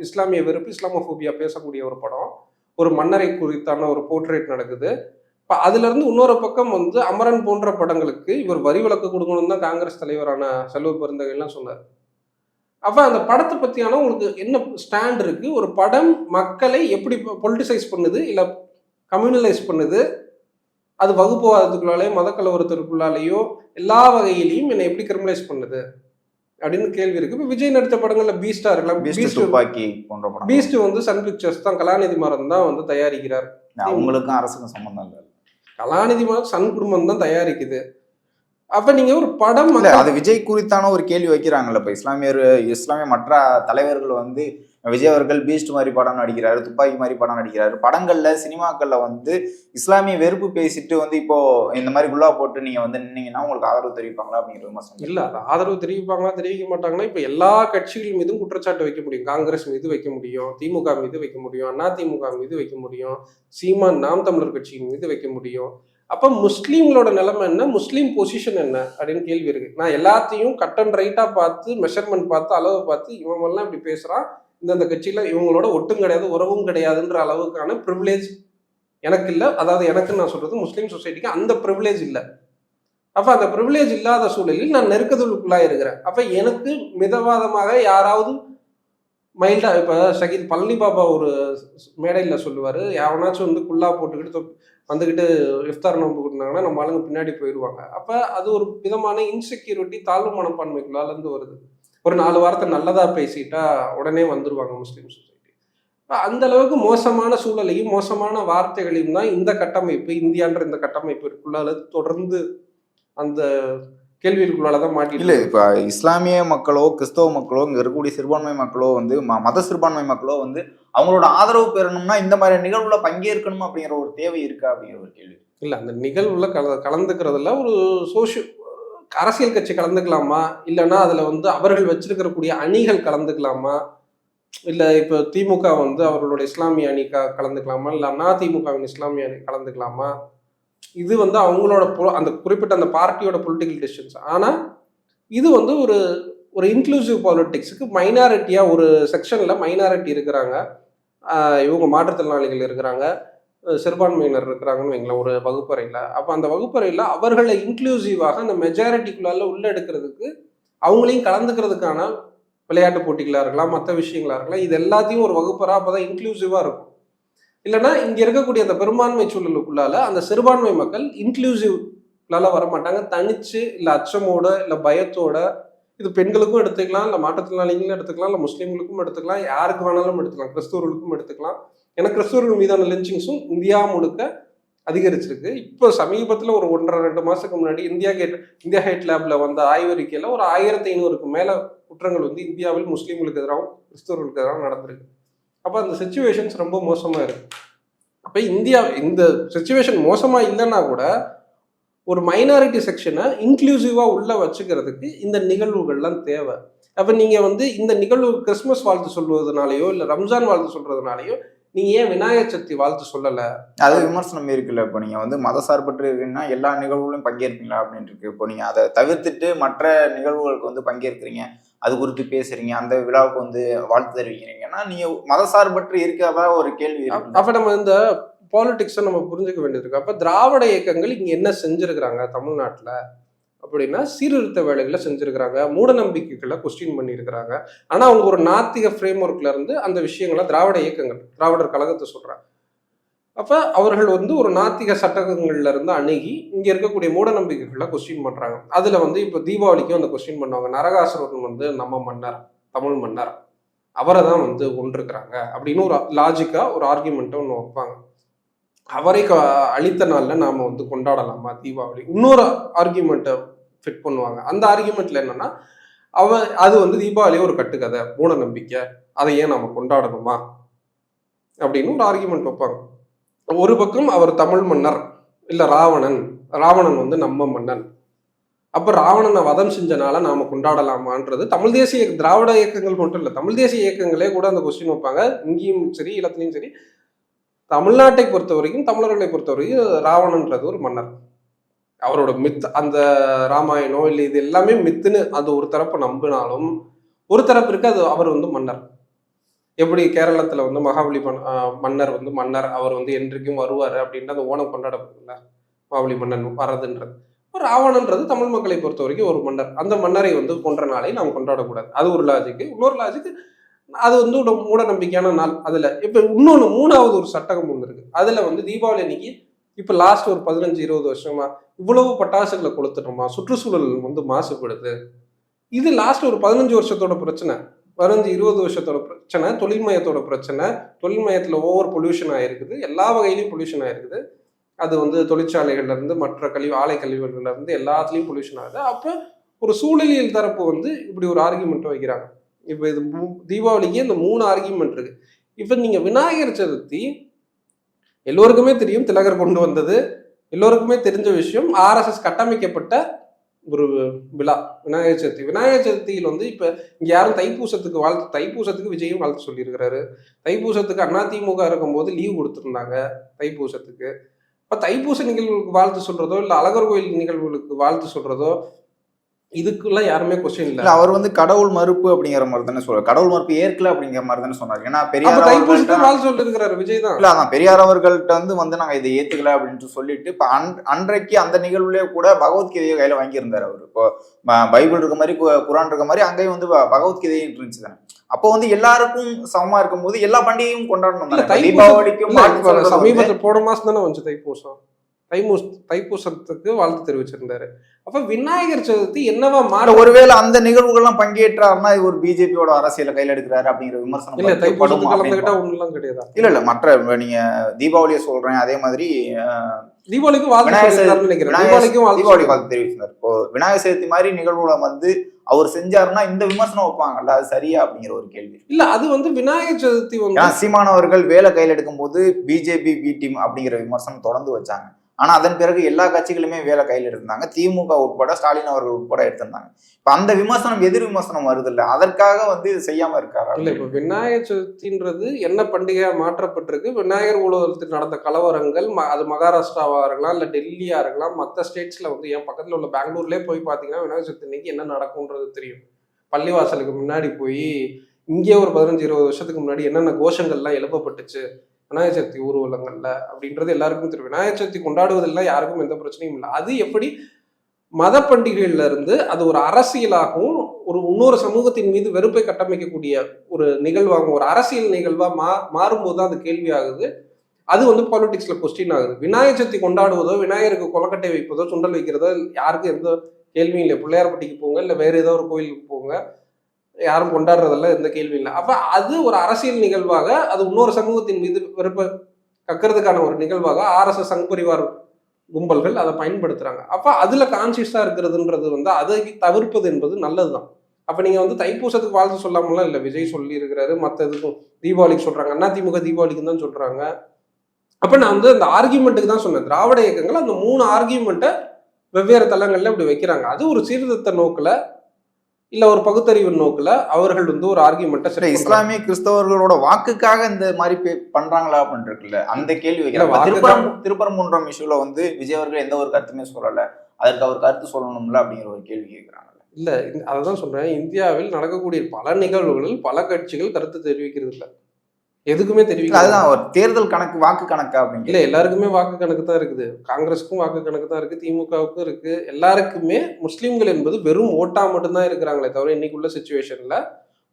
இஸ்லாமிய வெறுப்பு, இஸ்லாமோபோபியா பேசக்கூடிய ஒரு படம். ஒரு மன்னரை குறித்தான ஒரு போர்ட்ரேட் நடக்குது. இப்ப அதுல இருந்து இன்னொரு பக்கம் வந்து அமரன் போன்ற படங்களுக்கு இவர் வரி விலக்கு கொடுக்கணும்னு தான் காங்கிரஸ் தலைவரான செல்வ பெருந்தகை எல்லாம் சொன்னார். அப்ப அந்த படத்தை பத்தியான உங்களுக்கு என்ன ஸ்டாண்ட் இருக்கு? ஒரு படம் மக்களை எப்படி பொலிட்டிசைஸ் பண்ணுது, இல்ல கம்யூனலைஸ் பண்ணுது, அது வகுப்புவாதத்துக்குள்ளாலேயோ மத கலவரத்திற்குள்ளாலேயோ எல்லா வகையிலையும் என்னை எப்படி கிரிமினலைஸ் பண்ணுது அப்படின்னு கேள்வி இருக்கு. இப்போ விஜய் நடித்த படங்கள்ல பீஸ்டா இருக்கலாம். துப்பாக்கி போன்ற படம். பீஸ்ட் வந்து சன் பிக்சர்ஸ் தான், கலாநிதி மாறன் தான் வந்து தயாரிக்கிறார். அவங்களுக்கும் அரசுக்கும் சம்பந்தம் இல்லை. கலாநிதி மாறன் சன் குடும்பம் தான் தயாரிக்குது. அப்ப நீங்க ஒரு படம் அது விஜய் குறித்தான ஒரு கேள்வி வைக்கிறாங்கல்ல. இப்ப இஸ்லாமிய மற்ற தலைவர்கள் வந்து விஜய் அவர்கள் பீஸ்ட் மாதிரி படம் நடிக்கிறாரு, துப்பாக்கி மாதிரி படம் நடிக்கிறாரு, படங்கள்ல சினிமாக்கள்ல வந்து இஸ்லாமிய வெறுப்பு பேசிட்டு வந்து இப்போ இந்த மாதிரி குல்லா போட்டு நீங்க வந்து நின்னீங்கன்னா உங்களுக்கு ஆதரவு தெரிவிப்பாங்களா அப்படிங்கிற விமர்சனம் இல்ல. ஆதரவு தெரிவிப்பாங்களா தெரிவிக்க மாட்டாங்கன்னா இப்ப எல்லா கட்சிகள் மீதும் குற்றச்சாட்டு வைக்க முடியும். காங்கிரஸ் மீது வைக்க முடியும், திமுக மீது வைக்க முடியும், அதிமுக மீது வைக்க முடியும், சீமான் நாம் தமிழர் கட்சியின் மீது வைக்க முடியும். அப்ப முஸ்லீம்களோட நிலைமை என்ன, முஸ்லீம் பொசிஷன் என்ன அப்படின்னு கேள்வி இருக்கு. நான் எல்லாத்தையும் கட் அண்ட் ரைட்டா பார்த்து மெஷர்மெண்ட் பார்த்து அளவு பார்த்து இவங்கெல்லாம் இப்படி பேசுறான், இந்த கட்சியில இவங்களோட ஒட்டும் கிடையாது உறவும் கிடையாதுன்ற அளவுக்கான ப்ரிவிலேஜ் எனக்கு இல்லை. அதாவது எனக்கு நான் சொல்றது முஸ்லீம் சொசைட்டிக்கு அந்த ப்ரிவிலேஜ் இல்லை. அப்ப அந்த ப்ரிவிலேஜ் இல்லாத சூழலில் நான் நெருக்கதலுக்குள்ளா இருக்கிறேன். அப்ப எனக்கு மிதவாதமாக யாராவது மைல்டா, இப்ப ஷகீத் பழனி பாபா ஒரு மேடையில சொல்லுவாரு, எவனாச்சும் வந்து குல்லா போட்டுக்கிட்டு வந்துக்கிட்டு இஃப்தார் நோன்பு கொடுத்தாங்கன்னா நம்ம ஆளுங்க பின்னாடி போயிடுவாங்க. அப்ப அது ஒரு விதமான இன்செக்யூரிட்டி, தாழ்வு மனப்பான்மைக்குள்ளால இருந்து வருது. ஒரு 4 வாரத்தை நல்லதா பேசிட்டா உடனே வந்துருவாங்க முஸ்லீம் சொசைட்டி. அந்த அளவுக்கு மோசமான சூழலையும் மோசமான வார்த்தைகளையும் தான் இந்த கட்டமைப்பு, இந்தியான்ற இந்த கட்டமைப்பிற்குள்ளால தொடர்ந்து அந்த கேள்விகளுக்குள்ளாலதான் மாட்டி. இல்ல இப்ப இஸ்லாமிய மக்களோ கிறிஸ்தவ மக்களோ இங்க இருக்கக்கூடிய சிறுபான்மை மக்களோ வந்து மத சிறுபான்மை மக்களோ வந்து அவங்களோட ஆதரவு பெறணும்னா இந்த மாதிரி நிகழ்வுல பங்கேற்கணும் அப்படிங்கிற ஒரு தேவை இருக்கா அப்படிங்கிற ஒரு கேள்வி. இல்ல, அந்த நிகழ்வுல கலந்துக்கிறதுல ஒரு அரசியல் கட்சி கலந்துக்கலாமா, இல்லைன்னா அதுல வந்து அவர்கள் வச்சிருக்கக்கூடிய அணிகள் கலந்துக்கலாமா, இல்ல இப்ப திமுக வந்து அவர்களோட இஸ்லாமிய அணி கலந்துக்கலாமா, இல்ல அதிமுகவின் இஸ்லாமிய அணி கலந்துக்கலாமா, இது வந்து அவங்களோட அந்த குறிப்பிட்ட அந்த பார்ட்டியோட பொலிட்டிக்கல் டிசிஷன்ஸ். ஆனா இது வந்து ஒரு இன்க்ளூசிவ் பாலிட்டிக்ஸுக்கு மைனாரிட்டியா ஒரு செக்ஷன்ல மைனாரிட்டி இருக்கிறாங்க, இவங்க மாற்றுத்திறனாளிகள் இருக்கிறாங்க, சிறுபான்மையினர் இருக்கிறாங்கன்னு வைங்களேன் ஒரு வகுப்பறையில். அப்போ அந்த வகுப்பறையில் அவர்களை இன்க்ளூசிவாக அந்த மெஜாரிட்டிக்குள்ளால உள்ள எடுக்கிறதுக்கு அவங்களையும் கலந்துக்கிறதுக்கான விளையாட்டு போட்டிகளாக இருக்கலாம், மற்ற விஷயங்களா இருக்கலாம், இது எல்லாத்தையும் ஒரு வகுப்பறாக அப்போ தான் இன்க்ளூசிவாக இருக்கும். இல்லைன்னா இங்கே இருக்கக்கூடிய அந்த பெரும்பான்மை சூழலுக்குள்ளால அந்த சிறுபான்மை மக்கள் இன்க்ளூசிவ்லால வரமாட்டாங்க, தனிச்சு இல்லை அச்சமோட இல்லை பயத்தோட. இது பெண்களுக்கும் எடுத்துக்கலாம், இல்லை மாற்றுத்திறனாளிகளும் எடுத்துக்கலாம், இல்லை முஸ்லீம்களுக்கும் எடுத்துக்கலாம், யாருக்கு வேணாலும் எடுத்துக்கலாம், கிறிஸ்தவர்களுக்கும் எடுத்துக்கலாம். ஏன்னா கிறிஸ்தவர்கள் மீதான லிஞ்சிங்ஸும் இந்தியா முழுக்க அதிகரிச்சிருக்கு. இப்போ சமீபத்தில் ஒரு 1.5-2 மாதத்துக்கு முன்னாடி இந்தியா ஹேட் லேப்ல வந்த ஆய்வறிக்கையில் ஒரு 1500க்கு மேலே குற்றங்கள் வந்து இந்தியாவில் முஸ்லீம்களுக்கு எதிராகவும் கிறிஸ்தவர்களுக்கு எதிராகவும் நடந்திருக்கு. அப்போ அந்த சிச்சுவேஷன்ஸ் ரொம்ப மோசமாக இருக்கு. அப்போ இந்த சிச்சுவேஷன் மோசமாக இல்லைன்னா கூட ஒரு மைனாரிட்டி செக்ஷனை இன்க்ளூசிவாக உள்ள வச்சுக்கிறதுக்கு இந்த நிகழ்வுகள்லாம் தேவை. அப்போ நீங்கள் வந்து இந்த நிகழ்வு கிறிஸ்மஸ் வாழ்த்து சொல்வதனாலேயோ இல்லை ரம்ஜான் வாழ்த்து சொல்றதுனாலையோ நீங்க ஏன் விநாயகர் சதுர்த்தி வாழ்த்து சொல்லலை? அது விமர்சனம் இருக்குல்ல. இப்போ நீங்க வந்து மதசார்பற்று இருக்குன்னா எல்லா நிகழ்வுகளையும் பங்கேற்பீங்களா அப்படின்னு இருக்கு. இப்போ நீங்க அதை தவிர்த்துட்டு மற்ற நிகழ்வுகளுக்கு வந்து பங்கேற்கிறீங்க, அது குறித்து பேசுறீங்க, அந்த விழாவுக்கு வந்து வாழ்த்து தெரிவிக்கிறீங்கன்னா நீங்க மதசார்பற்று இருக்கிறதா ஒரு கேள்வி. அப்ப நம்ம இந்த பாலிடிக்ஸை நம்ம புரிஞ்சுக்க வேண்டியது இருக்கு. அப்ப திராவிட இயக்கங்கள் இங்க என்ன செஞ்சிருக்கிறாங்க தமிழ்நாட்டுல அப்படின்னா, சீர்திருத்த வேலைகளை செஞ்சிருக்கிறாங்க, மூட நம்பிக்கைகளை கொஸ்டின் பண்ணியிருக்கிறாங்க. ஆனா அவங்க ஒரு நாத்திக ஃப்ரேம் ஒர்க்ல இருந்து அந்த விஷயங்களை திராவிட இயக்கங்கள், திராவிடர் கழகத்தை சொல்றாங்க. அப்ப அவர்கள் வந்து ஒரு நாத்திக சட்டங்கள்ல இருந்து அணுகி இங்க இருக்கக்கூடிய மூட நம்பிக்கைகளை கொஸ்டின் பண்றாங்க. அதுல வந்து இப்ப தீபாவளிக்கும் அந்த கொஸ்டின் பண்ணுவாங்க, நரகாசுரன் வந்து நம்ம மன்னர், தமிழ் மன்னர், அவரை தான் வந்து கொண்டிருக்கிறாங்க அப்படின்னு ஒரு லாஜிக்கா ஒரு ஆர்கியூமெண்ட்டை ஒன்று வைப்பாங்க. அவரை அழித்த நாள்ல நாம வந்து கொண்டாடலாமா தீபாவளி? இன்னொரு ஆர்கியூமெண்ட்டை ஃபிட் பண்ணுவாங்க. அந்த ஆர்கியூமெண்ட்ல என்னன்னா, அது வந்து தீபாவளி ஒரு கட்டுக்கதை, மூட நம்பிக்கை, அதை ஏன் நம்ம கொண்டாடணுமா அப்படின்னு ஒரு ஆர்கியூமெண்ட் வைப்பாங்க. ஒரு பக்கம் அவர் தமிழ் மன்னர், இல்ல ராவணன் வந்து நம்ம மன்னன், அப்ப ராவணனை வதம் செஞ்சனால நாம கொண்டாடலாமான்றது தமிழ் தேசிய திராவிட இயக்கங்கள் மட்டும் இல்லை, தமிழ் தேசிய இயக்கங்களே கூட அந்த கொஸ்டின் வைப்பாங்க. இங்கேயும் சரி, இடத்துலையும் சரி. தமிழ்நாட்டை பொறுத்த வரைக்கும், தமிழர்களை பொறுத்த வரைக்கும் ராவணன்றது ஒரு மன்னர். அவரோட மித், அந்த ராமாயணம் இல்லை இது எல்லாமே மித்துன்னு அது ஒரு தரப்பு நம்பினாலும், ஒரு தரப்பு இருக்கு அது அவர் வந்து மன்னர். எப்படி கேரளத்துல வந்து மகாபலி மன்னர் வந்து மன்னர், அவர் வந்து என்றைக்கும் வருவாரு அப்படின்ட்டு அந்த ஓணம் கொண்டாடப்படுதுல்ல, மகாபலி மன்னன் வரதுன்றது. ராவணன்றது தமிழ் மக்களை பொறுத்த வரைக்கும் ஒரு மன்னர். அந்த மன்னரை வந்து கொன்ற நாளை நாம் கொண்டாடக்கூடாது. அது ஒரு லாஜிக்கு. இன்னொரு லாஜிக்கு, அது வந்து ஒரு மூட நம்பிக்கையான நாள். அதுல இப்ப இன்னொன்னு மூணாவது ஒரு சட்டகம் ஒண்ணு இருக்கு. அதுல வந்து தீபாவளி அன்னைக்கு இப்ப லாஸ்ட் ஒரு 15-20 வருஷமா இவ்வளவு பட்டாசுகளை கொளுத்துட்டோமா, சுற்றுச்சூழல் வந்து மாசுபடுது. இது லாஸ்ட் ஒரு 15 வருஷத்தோட பிரச்சனை, 15-20 வருஷத்தோட பிரச்சனை, தொழில்மயத்தோட பிரச்சனை. தொழில்மயத்துல ஓவர் பொல்யூஷன் ஆயிருக்குது, எல்லா வகையிலையும் பொல்யூஷன் ஆயிருக்குது. அது வந்து தொழிற்சாலைகள்ல இருந்து மற்ற ஆலை கழிவுகள்ல இருந்து எல்லாத்துலயும் பொல்யூஷன் ஆகுது. அப்ப ஒரு சூழலியல் தரப்பு வந்து இப்படி ஒரு ஆர்கியூமெண்ட் வைக்கிறாங்க. இப்ப இது தீபாவளிக்கு இந்த 3 ஆர்கியூமெண்ட் இருக்கு. இப்ப நீங்க விநாயகர் சதுர்த்தி எல்லோருக்குமே தெரியும், திலகர் கொண்டு வந்தது, எல்லோருக்குமே தெரிஞ்ச விஷயம். ஆர்எஸ்எஸ் கட்டமைக்கப்பட்ட ஒரு விழா விநாயகர் சதுர்த்தி. விநாயகர் சதுர்த்தியில் வந்து இப்ப இங்க யாரும் தைப்பூசத்துக்கு வாழ்த்து, தைப்பூசத்துக்கு விஜயும் வாழ்த்து சொல்லியிருக்கிறாரு. தைப்பூசத்துக்கு அதிமுக இருக்கும்போது லீவ் கொடுத்துருந்தாங்க தைப்பூசத்துக்கு. இப்ப தைப்பூச நிகழ்வுகளுக்கு வாழ்த்து சொல்றதோ இல்ல அழகர் கோயில் நிகழ்வுகளுக்கு வாழ்த்து சொல்றதோ இதுக்குலாம் யாருமே கொஸ்டின் இல்ல. அவர் வந்து கடவுள் மறுப்பு அப்படிங்கிற மாதிரி தானே சொல்றாரு, கடவுள் மறுப்பு ஏற்கல அப்படிங்கிற மாதிரி தானே சொன்னார். ஏன்னா பெரியார் தைப்பூசத்துக்கு வாழ்த்து சொல்லிட்டு இருக்கிறாரு விஜய் தான். இல்ல அதான் பெரியார் அவர்கள்ட்ட வந்து நாங்க இதை ஏத்துக்கல அப்படின்ட்டு சொல்லிட்டு இப்ப அன்றைக்கு அந்த நிகழ்வுலயே கூட பகவத்கீதையை கையில வாங்கியிருந்தாரு அவர். இப்போ பைபிள் இருக்க மாதிரி குரான் இருக்க மாதிரி அங்கேயும் வந்து பகவத்கீதையும் இருந்துச்சு தானே. அப்போ வந்து எல்லாருக்கும் சமமா இருக்கும் போது எல்லா பண்டிகையும் கொண்டாடணும். தீபாவளிக்கும் சமீபத்தில் போன மாசம் தானே வந்து தைப்பூசம், தைப்பூசத்துக்கு வாழ்த்து தெரிவிச்சிருந்தாரு. அப்ப விநாயகர் சதுர்த்தி என்னவா மாற, ஒருவேளை அந்த நிகழ்வுகள்லாம் பங்கேற்றாருன்னா இது ஒரு பிஜேபியோட அரசியல கையில எடுக்கிறாரு அப்படிங்கிற விமர்சனம் இல்ல. தைப்பூசத்துக்கு கலந்துக்கிட்டா ஒண்ணுலாம் கிடையாது. இல்ல இல்ல மற்ற நீங்க தீபாவளியை சொல்றேன், அதே மாதிரி தீபாவளிக்கும் வாழ்த்து நினைக்கிறேன், தீபாவளி வாழ்த்து தெரிவிச்சிருந்தாரு. இப்போ விநாயகர் சதுர்த்தி மாதிரி நிகழ்வுல வந்து அவர் செஞ்சாருன்னா இந்த விமர்சனம் வைப்பாங்கல்ல, அது சரியா அப்படிங்கிற ஒரு கேள்வி. இல்ல அது வந்து விநாயகர் சதுர்த்தி வந்து சீமானவர்கள் வேலை கையில் எடுக்கும் போது பிஜேபி பி டீம் அப்படிங்கிற விமர்சனம் தொடர்ந்து வச்சாங்க. ஆனா அதன் பிறகு எல்லா கட்சிகளுமே வேலை கையில் எடுத்திருந்தாங்க, திமுக உட்பட ஸ்டாலின் அவர்கள் உட்பட எடுத்திருந்தாங்க. இப்ப அந்த விமர்சனம் எதிர் விமர்சனம் வருது இல்ல, அதற்காக வந்து இது செய்யாம இருக்காரு இல்ல. இப்ப விநாயகர் சதுர்த்தின்றது என்ன பண்டிகையா மாற்றப்பட்டிருக்கு, விநாயகர் உலகத்தில் நடந்த கலவரங்கள், அது மகாராஷ்டிராவா இருக்கலாம் இல்ல டெல்லியா இருக்கலாம், மற்ற ஸ்டேட்ஸ்ல வந்து என் பக்கத்துல உள்ள பெங்களூர்லயே போய் பாத்தீங்கன்னா விநாயகர் சதுர்த்தி இன்னைக்கு என்ன நடக்கும்ன்றது தெரியும். பள்ளிவாசலுக்கு முன்னாடி போய் இங்கே ஒரு 15-20 வருஷத்துக்கு முன்னாடி என்னென்ன கோஷங்கள்லாம் எழுப்பப்பட்டுச்சு விநாயகர் சதுர்த்தி ஊர்வலங்கள்ல அப்படின்றது எல்லாருக்கும் தெரியும். விநாயகர் சதுர்த்தி கொண்டாடுவதெல்லாம் யாருக்கும் எந்த பிரச்சனையும் இல்லை. அது எப்படி மத பண்டிகைகள்ல இருந்து அது ஒரு அரசியலாகவும் ஒரு இன்னொரு சமூகத்தின் மீது வெறுப்பை கட்டமைக்கக்கூடிய ஒரு நிகழ்வாகும், ஒரு அரசியல் நிகழ்வா மாறும்போது தான் அது கேள்வி ஆகுது. அது வந்து பாலிடிக்ஸ்ல கொஸ்டின் ஆகுது. விநாயகர் சதுர்த்தி கொண்டாடுவதோ விநாயகருக்கு கொலக்கட்டை வைப்பதோ சுண்டல் வைக்கிறதோ யாருக்கும் எந்த கேள்வியும் இல்லை. பிள்ளையார்பட்டிக்கு போங்க இல்ல வேற ஏதோ ஒரு கோயிலுக்கு போங்க, யாரும் கொண்டாடுறதெல்லாம் எந்த கேள்வி இல்லை. அப்ப அது ஒரு அரசியல் நிகழ்வாக, அது இன்னொரு சமூகத்தின் மீது வெறுப்ப கக்கிறதுக்கான ஒரு நிகழ்வாக ஆர்எஸ்எஸ் சங் பரிவார் கும்பல்கள் அதை பயன்படுத்துறாங்க. அப்ப அதுல கான்சியஸா இருக்கிறதுன்றது வந்து அதை தவிர்ப்பது என்பது நல்லதுதான். அப்ப நீங்க வந்து தைப்பூசத்துக்கு வாழ்த்து சொல்லாமலாம் இல்லை, விஜய் சொல்லி இருக்கிறாரு, மற்ற இதுக்கும் தீபாவளிக்கு சொல்றாங்க, அதிமுக தீபாவளிக்கு தான் சொல்றாங்க. அப்ப நான் வந்து அந்த ஆர்கியூமெண்ட்டுக்கு தான் சொன்னேன், திராவிட இயக்கங்கள் அந்த 3 ஆர்கியூமெண்ட்டை வெவ்வேறு தளங்கள்ல இப்படி வைக்கிறாங்க. அது ஒரு சீர்திருத்த நோக்குல இல்ல ஒரு பகுத்தறிவு நோக்குல அவர்கள் வந்து ஒரு ஆர்கியூமெண்ட்டை இஸ்லாமிய கிறிஸ்தவர்களோட வாக்குக்காக இந்த மாதிரி பண்றாங்களா அப்படின்னு இருக்குல்ல, அந்த கேள்வி வைக்கிறாங்க. திருப்பரங்குன்றம் இஷ்யூல வந்து விஜய் அவர்கள் எந்த ஒரு கருத்துமே சொல்லல, அதற்கு அவர் கருத்து சொல்லணும்ல அப்படிங்கிற ஒரு கேள்வி கேட்கிறாங்க. இல்ல அதான் சொல்றேன், இந்தியாவில் நடக்கக்கூடிய பல நிகழ்வுகளில் பல கட்சிகள் கருத்து தெரிவிக்கிறது இல்லை, எதுக்குமே தெரிவிக்கல. அதுதான் ஒரு தேர்தல் கணக்கு, வாக்கு கணக்கா அப்படின்னு இல்ல. எல்லாருக்குமே வாக்கு கணக்கு தான் இருக்குது, காங்கிரஸுக்கும் வாக்கு கணக்கு தான் இருக்கு, திமுகவுக்கும் இருக்கு. எல்லாருக்குமே முஸ்லீம்கள் என்பது வெறும் ஓட்டா மட்டும்தான் இருக்கிறாங்களே தவிர இன்னைக்குள்ள சிச்சுவேஷன்ல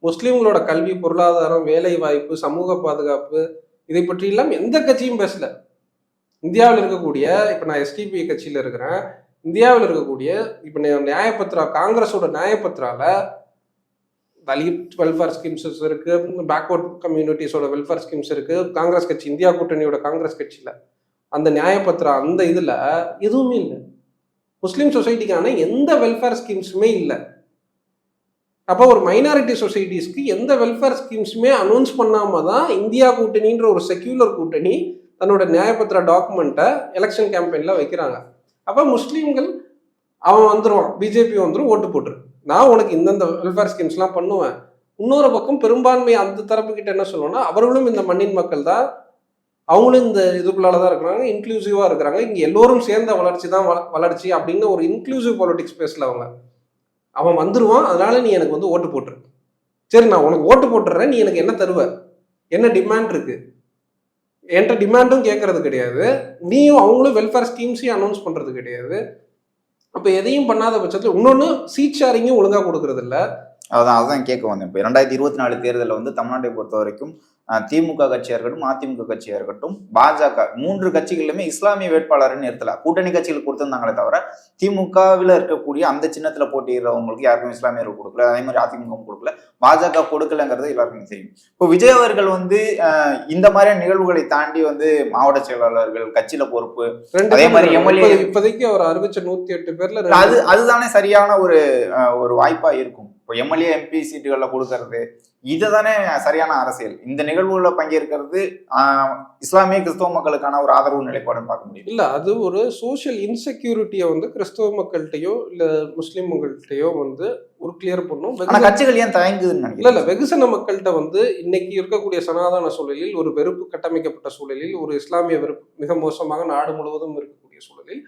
முஸ்லீம்களோட கல்வி, பொருளாதாரம், வேலை வாய்ப்பு, சமூக பாதுகாப்பு இதை பற்றி எல்லாம் எந்த கட்சியும் பேசல. இந்தியாவில் இருக்கக்கூடிய, இப்ப நான் எஸ்டிபி கட்சியில இருக்கிறேன், இந்தியாவில் இருக்கக்கூடிய இப்ப நியாயப்பத்ரா, காங்கிரஸோட நியாயப்பத்ரால தலித் வெல்ஃபேர் ஸ்கீம்ஸ் இருக்கு, பேக்வர்ட் கம்யூனிட்டிஸோட வெல்ஃபேர் ஸ்கீம்ஸ் இருக்கு. காங்கிரஸ் கட்சி, இந்தியா கூட்டணியோட காங்கிரஸ் கட்சியில அந்த நியாயப்பத்திரம் அந்த இதுல எதுவுமே இல்லை. முஸ்லீம் சொசைட்டிக்கான எந்த வெல்ஃபேர் ஸ்கீம்ஸுமே இல்லை. அப்போ ஒரு மைனாரிட்டி சொசைட்டிஸ்க்கு எந்த வெல்ஃபேர் ஸ்கீம்ஸுமே அனௌன்ஸ் பண்ணாம தான் இந்தியா கூட்டணின்ற ஒரு செக்யூலர் கூட்டணி தன்னோட நியாயப்பத்திர டாக்குமெண்ட்டை எலெக்ஷன் கேம்பெயின்ல வைக்கிறாங்க. அப்போ முஸ்லீம்கள் அவன் வந்துருவான், பிஜேபி வந்துடும், ஓட்டு போட்டுரு, நான் உனக்கு இந்தந்த வெல்ஃபேர் ஸ்கீம்ஸ்லாம் பண்ணுவேன். இன்னொரு பக்கம் பெரும்பான்மை அந்த தரப்பு கிட்ட என்ன சொல்லுவோம்னா, அவர்களும் இந்த மண்ணின் மக்கள் தான், அவங்களும் இந்த இதுக்குள்ளால தான் இருக்கிறாங்க, இன்க்ளூசிவா இருக்கிறாங்க. இங்க எல்லோரும் சேர்ந்த வளர்ச்சி தான் வளர்ச்சி அப்படின்னு ஒரு இன்க்ளூசிவ் பாலிடிக்ஸ் பேசல அவங்க. அவன் வந்துருவான், அதனால நீ எனக்கு வந்து ஓட்டு போட்டுரு. சரி, நான் உனக்கு ஓட்டு போட்டுறேன், நீ எனக்கு என்ன தருவ, என்ன டிமாண்ட் இருக்கு? என்கிட்ட டிமாண்டும் கேட்கறது கிடையாது, நீயும் அவங்களும் வெல்ஃபேர் ஸ்கீம்ஸையும் அனௌன்ஸ் பண்றது கிடையாது. அப்ப எதையும் பண்ணாத பட்சத்தில் இன்னொன்னு சீட் ஷேரிங்கும் ஒழுங்கா கொடுக்கறது இல்ல. அதான் கேட்க வந்தேன். இப்போ 2024 தேர்தலில் வந்து தமிழ்நாட்டை பொறுத்த வரைக்கும் திமுக கட்சியாக இருக்கட்டும், அதிமுக கட்சியாக இருக்கட்டும், பாஜக 3 கட்சிகளிலுமே இஸ்லாமிய வேட்பாளரை நிறுத்தல. கூட்டணி கட்சிகள் கொடுத்திருந்தாங்களே தவிர திமுகவில் இருக்கக்கூடிய அந்த சின்னத்தில் போட்டியிடுறவங்களுக்கு யாருக்கும் இஸ்லாமியர்கள் கொடுக்கல, அதே மாதிரி அதிமுகவும் கொடுக்கல, பாஜக கொடுக்கலங்கிறது எல்லாருக்குமே தெரியும். இப்போ விஜய் அவர்கள் வந்து இந்த மாதிரியான நிகழ்வுகளை தாண்டி வந்து மாவட்ட செயலாளர்கள், கட்சியில பொறுப்பு, அதே மாதிரி எம்எல்ஏ, இப்போதைக்கு அவர் அறிவிச்ச 108 பேர்ல அதுதானே சரியான ஒரு வாய்ப்பா இருக்கும். இப்போ எம்எல்ஏ எம்பி சீட்டுகள்ல கொடுக்கறது இதுதானே சரியான அரசியல். இந்த நிகழ்வுல பங்கேற்கிறது இஸ்லாமிய கிறிஸ்தவ மக்களுக்கான ஒரு ஆதரவு நிலைப்பாடுன்னு பார்க்க முடியும். இல்ல, அது ஒரு சோசியல் இன்செக்யூரிட்டியை வந்து கிறிஸ்தவ மக்கள்கிட்டயோ இல்ல முஸ்லீம் மக்கள்கிட்டயோ வந்து ஒரு கிளியர் பண்ணும். கட்சிகள் ஏன் தயங்குதுன்னு நினைக்கிறேன். இல்ல, வெகுசன மக்கள்கிட்ட வந்து இன்னைக்கு இருக்கக்கூடிய சனாதன சூழலில், ஒரு வெறுப்பு கட்டமைக்கப்பட்ட சூழலில், ஒரு இஸ்லாமிய வெறுப்பு மிக மோசமாக நாடு முழுவதும் இருக்கக்கூடிய சூழலில்,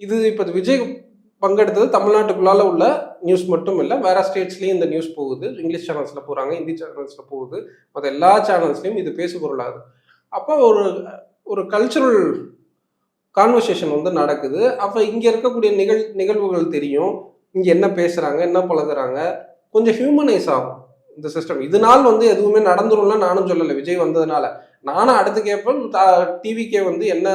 இது இப்ப விஜய் பங்கெடுத்தது தமிழ்நாட்டுக்குள்ளால உள்ள நியூஸ் மட்டும் இல்லை, வேற ஸ்டேட்ஸ்லயும் இந்த நியூஸ் போகுது. இங்கிலீஷ் சேனல்ஸ்ல போறாங்க, ஹிந்தி சேனல்ஸ்ல போகுது, மற்ற எல்லா சேனல்ஸ்லயும் இது பேசு பொருளாகுது. அப்போ ஒரு கல்ச்சுரல் கான்வர்சேஷன் வந்து நடக்குது. அப்ப இங்க இருக்கக்கூடிய நிகழ்வுகள் தெரியும், இங்க என்ன பேசுறாங்க, என்ன பழகுறாங்க, கொஞ்சம் ஹியூமனைஸ் ஆகும் இந்த சிஸ்டம். இதனால் வந்து எதுவுமே நடந்துரும்லாம் நானும் சொல்லலை. விஜய் வந்ததுனால நானும் அடுத்து கேட்பேன், டிவிக்கே வந்து என்ன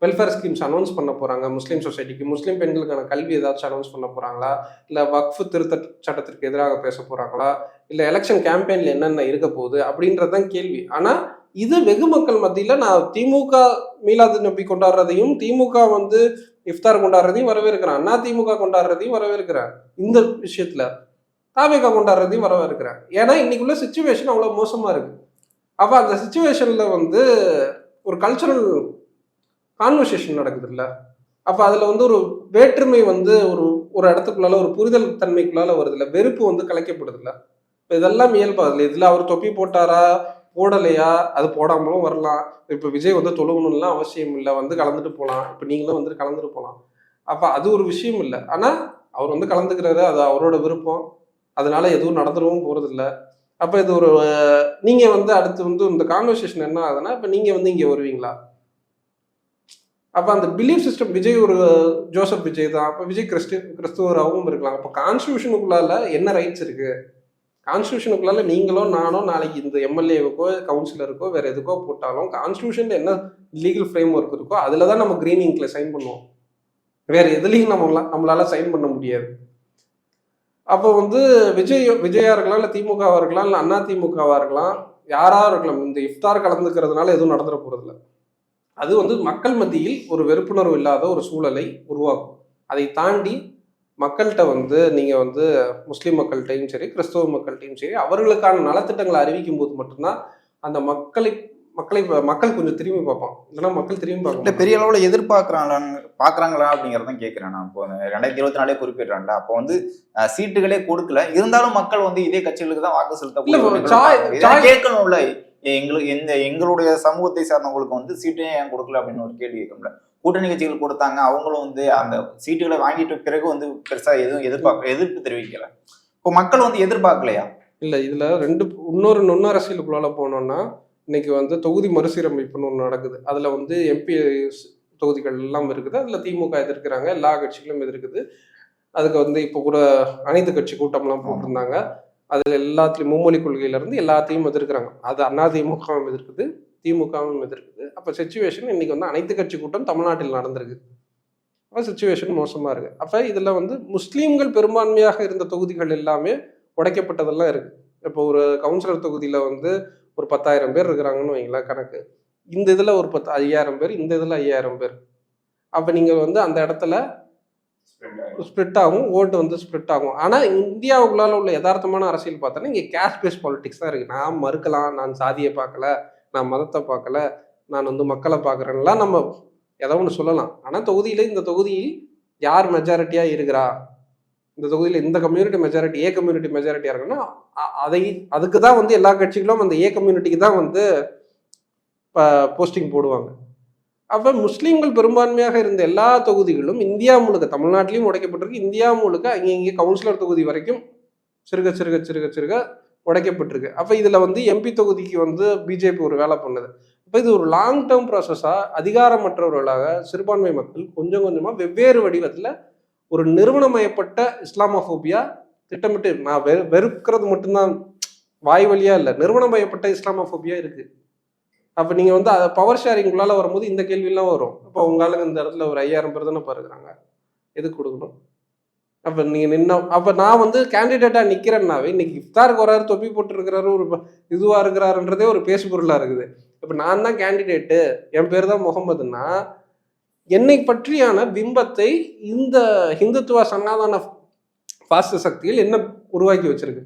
வெல்ஃபேர் ஸ்கீம்ஸ் அனௌன்ஸ் பண்ண போறாங்க, முஸ்லீம் சொசைட்டிக்கு, முஸ்லீம் பெண்களுக்கான கல்வி ஏதாச்சும் அனௌன்ஸ் பண்ண போறாங்களா, இல்ல வக்ஃப் திருத்த சட்டத்திற்கு எதிராக பேச போறாங்களா, இல்ல எலெக்ஷன் கேம்பெயின்ல என்னென்ன இருக்க போகுது அப்படின்றதான் கேள்வி. ஆனா இது வெகு மக்கள் மத்தியில நான் திமுக மீலாது நபி கொண்டாடுறதையும், திமுக வந்து இஃப்தார் கொண்டாடுறதையும் வரவேற்கிறேன், அதிமுக கொண்டாடுறதையும் வரவேற்கிறேன், இந்த விஷயத்துல தாவேகா கொண்டாடுறதையும் வரவேற்கிறேன். ஏன்னா இன்னைக்குள்ள சிச்சுவேஷன் அவ்வளவு மோசமா இருக்கு. அப்ப அந்த சிச்சுவேஷன்ல வந்து ஒரு கல்ச்சரல் கான்வர்சேஷன் நடக்குது இல்ல. அப்ப அதுல வந்து ஒரு வேற்றுமை வந்து ஒரு இடத்துக்குள்ளால ஒரு புரிதல் தன்மைக்குள்ளால வருது இல்ல, வெறுப்பு வந்து கலைக்கப்படுது இல்ல. இதெல்லாம் இயல்பா இல்லை. இதுல அவர் தொப்பி போட்டாரா போடலையா, அது போடாமலும் வரலாம். இப்ப விஜய் வந்து தொழுகணும்லாம் அவசியம் இல்லை, வந்து கலந்துட்டு போகலாம். இப்ப நீங்களும் வந்து கலந்துட்டு போகலாம். அப்ப அது ஒரு விஷயம் இல்லை. ஆனா அவர் வந்து கலந்துக்கிறாரு, அது அவரோட விருப்பம், அதனால எதுவும் நடந்துடவும் போறது இல்லை. அப்ப இது ஒரு நீங்க வந்து அடுத்து வந்து இந்த கான்வர்சேஷன் என்ன ஆகுதுன்னா, இப்ப நீங்க வந்து இங்க வருவீங்களா? அப்ப அந்த பிலீஃப் சிஸ்டம், விஜய் ஒரு ஜோசப் விஜய் தான், அப்ப விஜய் கிறிஸ்துவராகவும் இருக்கலாம். அப்ப கான்ஸ்டியூஷனுக்குள்ளால என்ன ரைட்ஸ் இருக்கு? கான்ஸ்டியூஷனுக்குள்ளால நீங்களோ நானோ நாளைக்கு இந்த எம்எல்ஏவுக்கோ கவுன்சிலருக்கோ வேற எதுக்கோ போட்டாலும் கான்ஸ்டியூஷன்ல என்ன லீகல் ஃப்ரேம் ஒர்க் இருக்கோ அதுலதான் நம்ம கிரீன் இங்க்ல சைன் பண்ணுவோம். வேற எதுலையும் நம்மளால சைன் பண்ண முடியாது. அப்போ வந்து விஜயா இருக்கலாம், இல்ல திமுகவா இருக்கலாம், இல்ல அதிமுகவா இருக்கலாம், யாரா இருக்கலாம், இந்த இஃப்தார் கலந்துக்கிறதுனால எதுவும் நடந்துட போறது இல்லை. அது வந்து மக்கள் மத்தியில் ஒரு வெறுப்புணர்வு இல்லாத ஒரு சூழலை உருவாக்கும். அதை தாண்டி மக்கள்கிட்ட வந்து நீங்க வந்து முஸ்லீம் மக்கள்கிட்டையும் சரி, கிறிஸ்தவ மக்கள்கிட்டையும் சரி, அவர்களுக்கான நலத்திட்டங்களை அறிவிக்கும் போது மட்டும்தான் அந்த மக்கள் கொஞ்சம் திரும்பி பார்ப்பான். இல்லைன்னா மக்கள் திரும்பி பார்க்க பெரிய அளவில் பார்க்குறாங்களா அப்படிங்கிறதான் கேட்குறேன். நான் இப்போ 2024 குறிப்பிடுறான்ல, அப்போ வந்து சீட்டுகளே கொடுக்கல, இருந்தாலும் மக்கள் வந்து இதே கட்சிகளுக்கு தான் வாக்கு செலுத்த கேட்கணும்ல. எங்களுடைய சமூகத்தை சார்ந்தவங்களுக்கு வந்து சீட்டே ஏன் கொடுக்கல அப்படின்னு ஒரு கேள்வி கேட்கும்ல. கூட்டணி கட்சிகள் கொடுத்தாங்க, அவங்களும் வந்து அந்த சீட்டுகளை வாங்கிட்டு பிறகு வந்து பெருசா எதுவும் எதிர்ப்பு தெரிவிக்கல. இப்போ மக்கள் வந்து எதிர்பார்க்கலையா? இல்ல, இதுல இன்னொரு நுண்ணரசியலுக்குள்ளால போனோம்னா, இன்னைக்கு வந்து தொகுதி மறுசீரமைப்புன்னு ஒன்று நடக்குது. அதுல வந்து எம்பி தொகுதிகள் எல்லாம் இருக்குது. அதுல திமுக எதிர்க்கிறாங்க, எல்லா கட்சிகளும் எதிர்க்குது. அதுக்கு வந்து இப்போ கூட அனைத்து கட்சி கூட்டம்லாம் போட்டிருந்தாங்க. அதுல எல்லாத்துலயும் மும்மொழி கொள்கையில இருந்து எல்லாத்தையும் எதிர்க்கிறாங்க. அது அதிமுகவும் எதிர்க்குது, திமுகவும் எதிர்க்குது. அப்ப சிச்சுவேஷன் இன்னைக்கு வந்து அனைத்து கட்சி கூட்டம் தமிழ்நாட்டில் நடந்திருக்கு. அப்ப சிச்சுவேஷன் மோசமா இருக்கு. அப்ப இதுல வந்து முஸ்லீம்கள் பெரும்பான்மையாக இருந்த தொகுதிகள் எல்லாமே உடைக்கப்பட்டதெல்லாம் இருக்கு. இப்போ ஒரு கவுன்சிலர் தொகுதியில வந்து ஒரு 10,000 பேர் இருக்கிறாங்கன்னு வைங்களேன் கணக்கு. இந்த இதுல ஒரு 5,000 பேர், இந்த இதுல 5,000 பேர். அப்ப நீங்க வந்து அந்த இடத்துல ஸ்பிளிட் ஆகும், ஓட்டு வந்து ஸ்பிளிட் ஆகும். ஆனா இந்தியாவுக்குள்ளால உள்ள யதார்த்தமான அரசியல் பார்த்தோன்னா இங்க கேஸ்ட் பேஸ்ட் பாலிடிக்ஸ் தான் இருக்கு. நான் மறுக்கலாம், நான் சாதியை பார்க்கல, நான் மதத்தை பார்க்கல, நான் வந்து மக்களை பார்க்குறேன்லாம் நம்ம ஏதோ ஒன்று சொல்லலாம். ஆனா இந்த தொகுதியில் யார் மெஜாரிட்டியா இருக்கிறா, இந்த தொகுதியில் இந்த கம்யூனிட்டி மெஜாரிட்டி, ஏ கம்யூனிட்டி மெஜாரிட்டியா இருக்குன்னா அதுக்கு தான் வந்து எல்லா கட்சிகளும் அந்த ஏ கம்யூனிட்டிக்கு தான் வந்து போஸ்டிங் போடுவாங்க. அப்போ முஸ்லீம்கள் பெரும்பான்மையாக இருந்த எல்லா தொகுதிகளும் இந்தியா முழுக்க, தமிழ்நாட்டிலையும் உடைக்கப்பட்டிருக்கு, இந்தியா முழுக்க அங்கே இங்கே கவுன்சிலர் தொகுதி வரைக்கும் சிறுக சிறுக சிறுக சிறுக உடைக்கப்பட்டிருக்கு. அப்போ இதில் வந்து எம்பி தொகுதிக்கு வந்து பிஜேபி ஒரு வேலை பண்ணுது. இப்போ இது ஒரு லாங் டேர்ம் ப்ராசஸாக அதிகாரமற்றவர்களாக சிறுபான்மை மக்கள் கொஞ்சம் கொஞ்சமாக வெவ்வேறு வடிவத்தில் ஒரு நிறுவனமயப்பட்ட இஸ்லாமோபோபியா திட்டமிட்டு, நான் வெறுக்கிறது மட்டும்தான் வாய் வழியாக இல்லை, நிறுவனமயப்பட்ட இஸ்லாமோபோபியா இருக்குது. அப்போ நீங்கள் வந்து பவர் ஷேரிங்குள்ளால வரும்போது இந்த கேள்வியெல்லாம் வரும். அப்போ உங்களுக்கு இந்த இடத்துல ஒரு 5000 பேர் தானே பாருக்குறாங்க, எதுக்கு கொடுக்கணும்? அப்போ நீங்கள் அப்போ நான் வந்து கேண்டிடேட்டாக நிற்கிறேன்னாவே இன்னைக்கு இஃப்தாருக்கு வராரு, தொப்பி போட்டுருக்கிறாரு, ஒரு இதுவாக இருக்கிறாருன்றதே ஒரு பேசு பொருளாக இருக்குது. இப்போ நான் தான் கேண்டிடேட்டு, என் பேர் தான் முகமதுன்னா என்னை பற்றியான பிம்பத்தை இந்த ஹிந்துத்துவ சனாதன பாசிச சக்திகள் என்ன உருவாக்கி வச்சிருக்கு?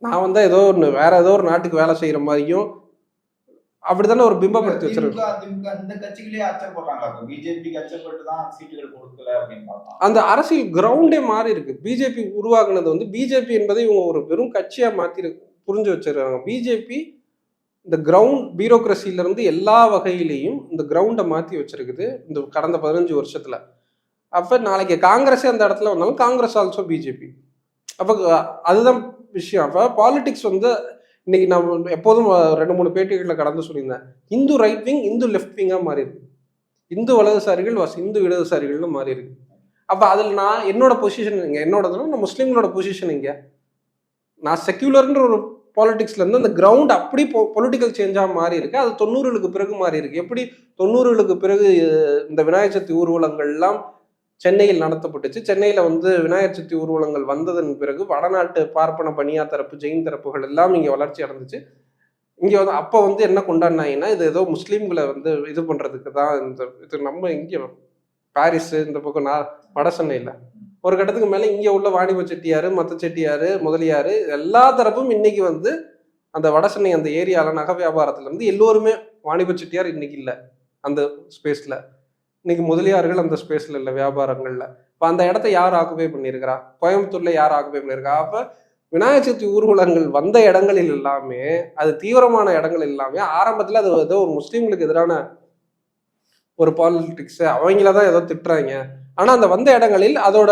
நான் வந்து ஏதோ ஒன்று வேற ஏதோ ஒரு நாட்டுக்கு வேலை செய்கிற மாதிரியும் அப்படித்தானே ஒரு பிம்பப்படுத்தி வச்சிருக்கோம். அந்த அரசியல் கிரவுண்டே மாறி இருக்கு. பிஜேபி உருவாக்குனது வந்து பிஜேபி என்பதை இவங்க ஒரு வெறும் கட்சியா மாத்தி புரிஞ்சு வச்சிருக்காங்க. பிஜேபி இந்த கிரவுண்ட் பியூரோக்ரஸில இருந்து எல்லா வகையிலையும் இந்த கிரவுண்டை மாத்தி வச்சிருக்குது இந்த கடந்த 15 வருஷத்துல. அப்ப நாளைக்கு காங்கிரஸே அந்த இடத்துல வந்தாலும் காங்கிரஸ் ஆல்சோ பிஜேபி. அப்ப அதுதான் விஷயம். அப்ப பாலிடிக்ஸ் வந்து இன்னைக்கு நான் எப்போதும் 2-3 பேட்டிகளில் கடந்து சொல்லியிருந்தேன், Hindu right wing, Hindu left விங்காக மாறி இருக்கு, இந்து வலதுசாரிகள் இந்து இடதுசாரிகள்னு மாறி இருக்கு. அப்போ அதில் நான் என்னோட பொசிஷன் இங்கே, என்னோடதுன்னா நான் முஸ்லீம்களோட பொசிஷன் இங்கே, நான் செக்யூலர்ன்ற ஒரு பாலிடிக்ஸ்லேருந்து அந்த கிரவுண்ட் அப்படி பொலிட்டிக்கல் சேஞ்சாக மாறி இருக்கு. அது 90களுக்கு பிறகு மாறி இருக்கு. எப்படி 90களுக்கு பிறகு இந்த விநாயகர் சதுர்த்தி ஊர்வலங்கள்லாம் சென்னையில் நடத்தப்பட்டுச்சு. சென்னையில் வந்து விநாயகர் சதுர்த்தி ஊர்வலங்கள் வந்ததன் பிறகு வடநாட்டு பார்ப்பன பனியா தரப்பு, ஜெயின் தரப்புகள் எல்லாம் இங்கே வளர்ச்சி அடைஞ்சிச்சு. இங்கே வந்து அப்போ வந்து என்ன கொண்டாடினாங்கன்னா, இது ஏதோ முஸ்லீம்களை வந்து இது பண்ணுறதுக்கு தான் இது நம்ம இங்கே பாரிஸு இந்த பக்கம் வட சென்னையில் ஒரு கட்டத்துக்கு மேலே இங்கே உள்ள வாணிப செட்டியார், மத்த செட்டியார், முதலியார் எல்லா தரப்பும் இன்னைக்கு வந்து அந்த வட சென்னை அந்த ஏரியாவில் நகை வியாபாரத்துலேருந்து எல்லோருமே வாணிப செட்டியார் இன்னைக்கு இல்லை அந்த ஸ்பேஸில். இன்னைக்கு முதலியார்கள் அந்த ஸ்பேஸ்ல இல்லை வியாபாரங்கள்ல. இப்போ அந்த இடத்த யார் ஆக்குபை பண்ணியிருக்கிறா? கோயம்புத்தூர்ல யார் ஆக்குபை பண்ணியிருக்கா? அப்ப விநாயகர் சதுர்த்தி ஊர்வலங்கள் வந்த இடங்களில் எல்லாமே, அது தீவிரமான இடங்கள் எல்லாமே ஆரம்பத்துல அது ஏதோ ஒரு முஸ்லீம்களுக்கு எதிரான ஒரு பாலிடிக்ஸ், அவங்களதான் ஏதோ திட்டுறாங்க. ஆனா அந்த வந்த இடங்களில் அதோட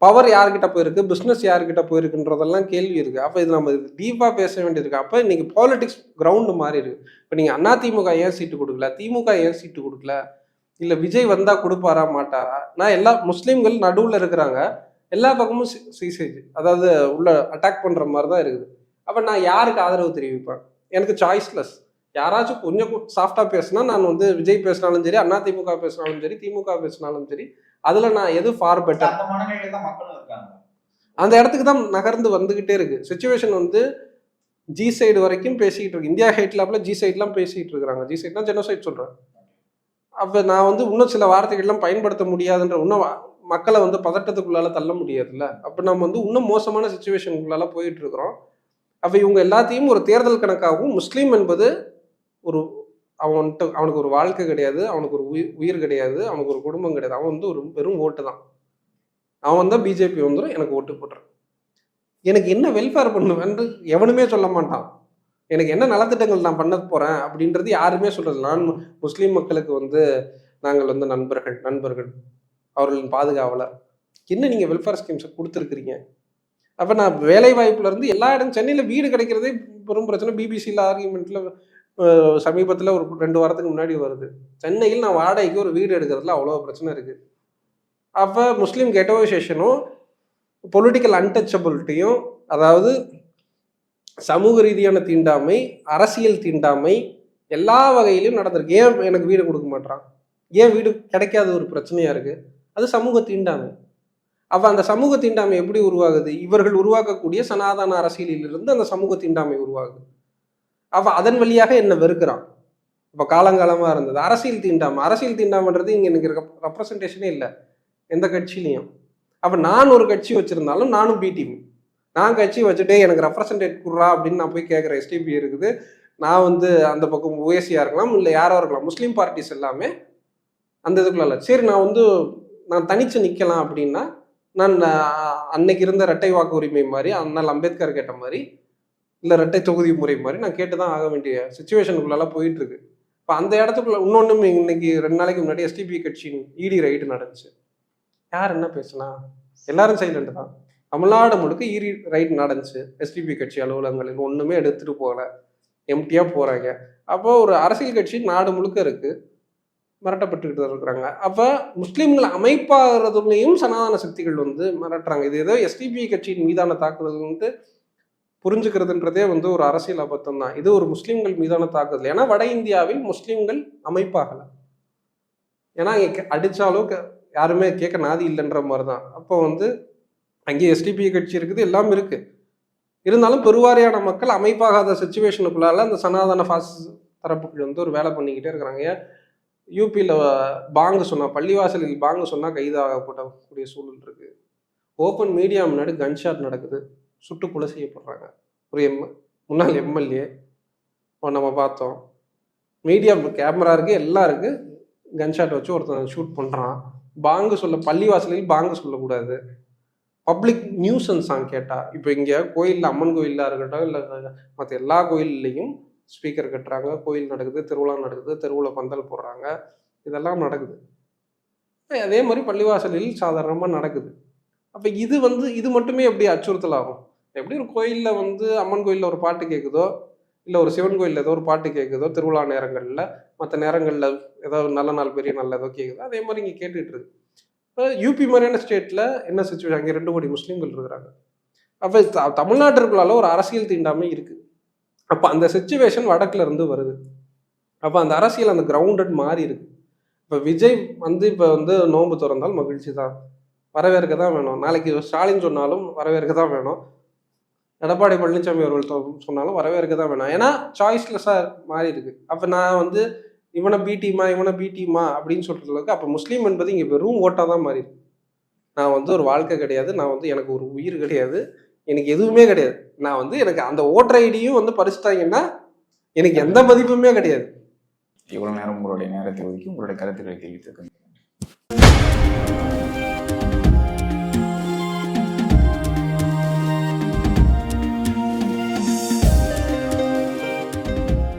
பவர் யார்கிட்ட போயிருக்கு, பிஸ்னஸ் யார்கிட்ட போயிருக்குன்றதெல்லாம் கேள்வி இருக்கு. அப்ப இது நம்ம டீப்பா பேச வேண்டியிருக்கு. அப்ப இன்னைக்கு பாலிடிக்ஸ் கிரவுண்டு மாறி இருக்கு. இப்ப நீங்க அதிமுக ஏன் சீட்டு கொடுக்கல, திமுக ஏன் சீட்டு கொடுக்கல, இல்ல விஜய் வந்தா கொடுப்பாரா மாட்டாரா? நான் எல்லா முஸ்லீம்கள் நடுவுல இருக்கிறாங்க, எல்லா பக்கமும் சீசேஜ், அதாவது உள்ள அட்டாக் பண்ற மாதிரி தான் இருக்குது. அப்ப நான் யாருக்கு ஆதரவு தெரிவிப்பேன்? எனக்கு சாய்ஸ்லெஸ். யாராச்சும் கொஞ்சம் சாஃப்டா பேசினா நான் வந்து விஜய் பேசினாலும் சரி, அதிமுக பேசினாலும் சரி, திமுக பேசினாலும் சரி, அதுல நான் எது ஃபார் பெட்டர், அந்த இடத்துக்கு தான் நகர்ந்து வந்துகிட்டே இருக்கு. சிச்சுவேஷன் வந்து ஜி சைடு வரைக்கும் பேசிக்கிட்டு இருக்கு. இந்தியா ஹைட் லேப்ல ஜி சைட்லாம் பேசிக்கிட்டு இருக்கிறாங்க. ஜி சைட்னா ஜெனோசைட் சொல்றேன். அப்போ நான் வந்து இன்னும் சில வார்த்தைகள்லாம் பயன்படுத்த முடியாதுன்ற, இன்னும் மக்களை வந்து பதட்டத்துக்குள்ளால தள்ள முடியாதுல்ல. அப்போ நம்ம வந்து இன்னும் மோசமான சுச்சுவேஷனுக்குள்ளால போயிட்டு இருக்கிறோம். அப்போ இவங்க எல்லாத்தையும் ஒரு தேர்தல் கணக்காகவும், முஸ்லீம் என்பது ஒரு அவனுக்கு ஒரு வாழ்க்கை கிடையாது, அவனுக்கு ஒரு உயிர் கிடையாது, அவனுக்கு ஒரு குடும்பம் கிடையாது, அவன் வந்து ஒரு வெறும் ஓட்டு தான். அவன் தான் பிஜேபி வந்துடும், எனக்கு ஓட்டு போட்டுறான், எனக்கு என்ன வெல்ஃபேர் பண்ணுவேன்னு எவனுமே சொல்ல மாட்டான். எனக்கு என்ன நலத்திட்டங்கள் நான் பண்ண போறேன் அப்படின்றது யாருமே சொல்றது. நான் முஸ்லீம் மக்களுக்கு வந்து நாங்கள் வந்து நண்பர்கள் அவர்களின் பாதுகாவலர், என்ன நீங்க வெல்ஃபேர் ஸ்கீம்ஸை கொடுத்துருக்கிறீங்க? அப்ப நான் வேலை வாய்ப்புல இருந்து எல்லா இடம், சென்னையில வீடு கிடைக்கிறதே பெரும் பிரச்சனை. பிபிசியில் ஆர்கியூமெண்ட்ல சமீபத்தில் ஒரு 2 வாரத்துக்கு முன்னாடி வருது, சென்னையில் நான் வாடகைக்கு ஒரு வீடு எடுக்கிறதுல அவ்வளோ பிரச்சனை இருக்கு. அப்போ முஸ்லீம் கெட்டோசேஷனும் பொலிட்டிக்கல் அன்டச்சபிலிட்டியும், அதாவது சமூக ரீதியான தீண்டாமை, அரசியல் தீண்டாமை எல்லா வகையிலும் நடந்திருக்கு. ஏன் எனக்கு வீடு கொடுக்க மாட்டான், ஏன் வீடு கிடைக்காத ஒரு பிரச்சனையா இருக்கு? அது சமூக தீண்டாமை. அப்ப அந்த சமூக தீண்டாமை எப்படி உருவாகுது? இவர்கள் உருவாக்கக்கூடிய சனாதன அரசியலிலிருந்து அந்த சமூக தீண்டாமை உருவாகுது. அப்ப அதன் வழியாக என்ன வெறுக்கிறான். இப்ப காலங்காலமா இருந்தது அரசியல் தீண்டாமைன்றது இங்க எனக்கு ரெப்ரசன்டேஷனே இல்லை எந்த கட்சியிலையும். அப்ப நான் ஒரு கட்சி வச்சிருந்தாலும் நானும் பி டீம், நான் கட்சி வச்சுட்டு எனக்கு ரெப்ரசன்டேட் குடுறா அப்படின்னு நான் போய் கேட்குறேன். எஸ்டிபி இருக்குது, நான் வந்து அந்த பக்கம் ஓஎஸ்சியா இருக்கலாம், இல்லை யாரோ இருக்கலாம், முஸ்லீம் பார்ட்டிஸ் எல்லாமே அந்த இதுக்குள்ள இல்லை. சரி, நான் தனிச்சு நிற்கலாம் அப்படின்னா, நான் அன்னைக்கு இருந்த இரட்டை வாக்கு உரிமை மாதிரி அண்ணல் அம்பேத்கர் கேட்ட மாதிரி இல்லை இரட்டை தொகுதி முறை மாதிரி நான் கேட்டு தான் ஆக வேண்டிய சுச்சுவேஷனுக்குள்ளெல்லாம் போயிட்டு இருக்கு. இப்போ அந்த இடத்துக்குள்ள இன்னொன்று இன்னைக்கு 2 நாளைக்கு முன்னாடி எஸ்டிபி கட்சியின் இடி ரைடு நடந்துச்சு. யார் என்ன பேசுனா? எல்லாரும் சைலண்ட் தான். தமிழ்நாடு முழுக்க இடி ரைடு நடந்துச்சு. எஸ்டிபி கட்சி அலுவலகங்களில் ஒன்றுமே எடுத்துட்டு போகல, எம்டியாக போகிறாங்க. அப்போ ஒரு அரசியல் கட்சி நாடு முழுக்க இருக்கு, மிரட்டப்பட்டுக்கிட்டு இருக்கிறாங்க. அப்போ முஸ்லீம்கள் அமைப்பாகிறதுலையும் சனாதன சக்திகள் வந்து மிரட்டுறாங்க. இது ஏதோ எஸ்டிபி கட்சியின் மீதான தாக்குதல் வந்து புரிஞ்சுக்கிறதுன்றதே வந்து ஒரு அரசியல் அபத்தம் தான். இது ஒரு முஸ்லீம்கள் மீதான தாக்குதல். ஏன்னா வட இந்தியாவில் முஸ்லீம்கள் அமைப்பாகல. ஏன்னா அடிச்சாலோ யாருமே கேட்க நாதி இல்லைன்ற மாதிரி தான். அப்போ வந்து அங்கே எஸ்டிபி கட்சி இருக்குது, எல்லாம் இருக்கு. இருந்தாலும் பெருவாரியான மக்கள் அமைப்பாகாத சுச்சுவேஷனுக்குள்ளால அந்த சனாதன ஃபாசிச தரப்புகள் வந்து ஒரு வேலை பண்ணிக்கிட்டே இருக்கிறாங்க. யூபியில் பாங்கு சொன்னா, பள்ளிவாசலில் பாங்கு சொன்னா கைதாகப்படக்கூடிய சூழல் இருக்கு. ஓப்பன் மீடியா முன்னாடி கன்ஷாட் நடக்குது, சுட்டு கொலை செய்யப்படுறாங்க. ஒரு முன்னாள் எம்எல்ஏ நம்ம பார்த்தோம். மீடியா கேமரா இருக்கு, எல்லாம் இருக்கு, கன்ஷாட் வச்சு ஒருத்தன் ஷூட் பண்றான். பாங்கு சொல்ல, பள்ளிவாசலில் பாங்கு சொல்லக்கூடாது, பப்ளிக் நியூசன்ஸ் தான் கேட்டா. இப்போ இங்கே கோயிலில், அம்மன் கோயிலில் இருக்கட்டும், இல்லை மற்ற எல்லா கோயில்லையும் ஸ்பீக்கர் கட்டுறாங்க, கோயில் நடக்குது, திருவிழா நடக்குது, தெருவில் பந்தல் போடுறாங்க, இதெல்லாம் நடக்குது. அதே மாதிரி பள்ளிவாசலில் சாதாரணமாக நடக்குது. அப்போ இது வந்து இது மட்டுமே எப்படி அச்சுறுத்தல் ஆகும்? எப்படி ஒரு கோயிலில் வந்து அம்மன் கோயிலில் ஒரு பாட்டு கேட்குதோ, இல்லை ஒரு சிவன் கோயிலில் ஏதோ ஒரு பாட்டு கேட்குதோ, திருவிழா நேரங்களில், மற்ற நேரங்களில் ஏதோ நல்ல நாள் பெரிய நாள் ஏதோ கேட்குதோ, அதே மாதிரி இங்கே கேட்டுக்கிட்டு இருக்கு. இப்போ யூபி மாதிரியான ஸ்டேட்டில் என்ன சுச்சுவேஷன்? அங்கே 2 கோடி முஸ்லீம்கள் இருக்கிறாங்க. அப்போ தமிழ்நாட்டிற்குள்ளால ஒரு அரசியல் தீண்டாமை இருக்குது. அப்போ அந்த சுச்சுவேஷன் வடக்குல இருந்து வருது. அப்போ அந்த அரசியல் அந்த கிரவுண்டட் மாறி இருக்கு. இப்போ விஜய் வந்து இப்போ வந்து நோன்பு திறந்தால் மகிழ்ச்சி தான், வரவேற்க தான் வேணும். நாளைக்கு ஸ்டாலின் சொன்னாலும் வரவேற்க தான் வேணும். எடப்பாடி பழனிசாமி அவர்கள் சொன்னாலும் வரவேற்க தான் வேணும். ஏன்னா சாய்ஸ்லெஸ்ஸாக மாறி இருக்கு. அப்போ நான் வந்து இவனை பீட்டிமா அப்படின்னு சொல்கிற அளவுக்கு அப்போ முஸ்லீம் என்பது இங்கே வெறும் ஓட்டாக தான் மாறி இருக்கு. நான் வந்து ஒரு வாழ்க்கை கிடையாது, நான் வந்து எனக்கு ஒரு உயிர் கிடையாது, எனக்கு எதுவுமே கிடையாது. நான் வந்து எனக்கு அந்த ஓட்டர் ஐடியும் வந்து பறிச்சுட்டாங்கன்னா எனக்கு எந்த மதிப்புமே கிடையாது. இவ்வளோ நேரம் உங்களுடைய நேரத்தை ஒதுக்கி உங்களுடைய கருத்துக்களை தெரிவித்திருக்கேன்.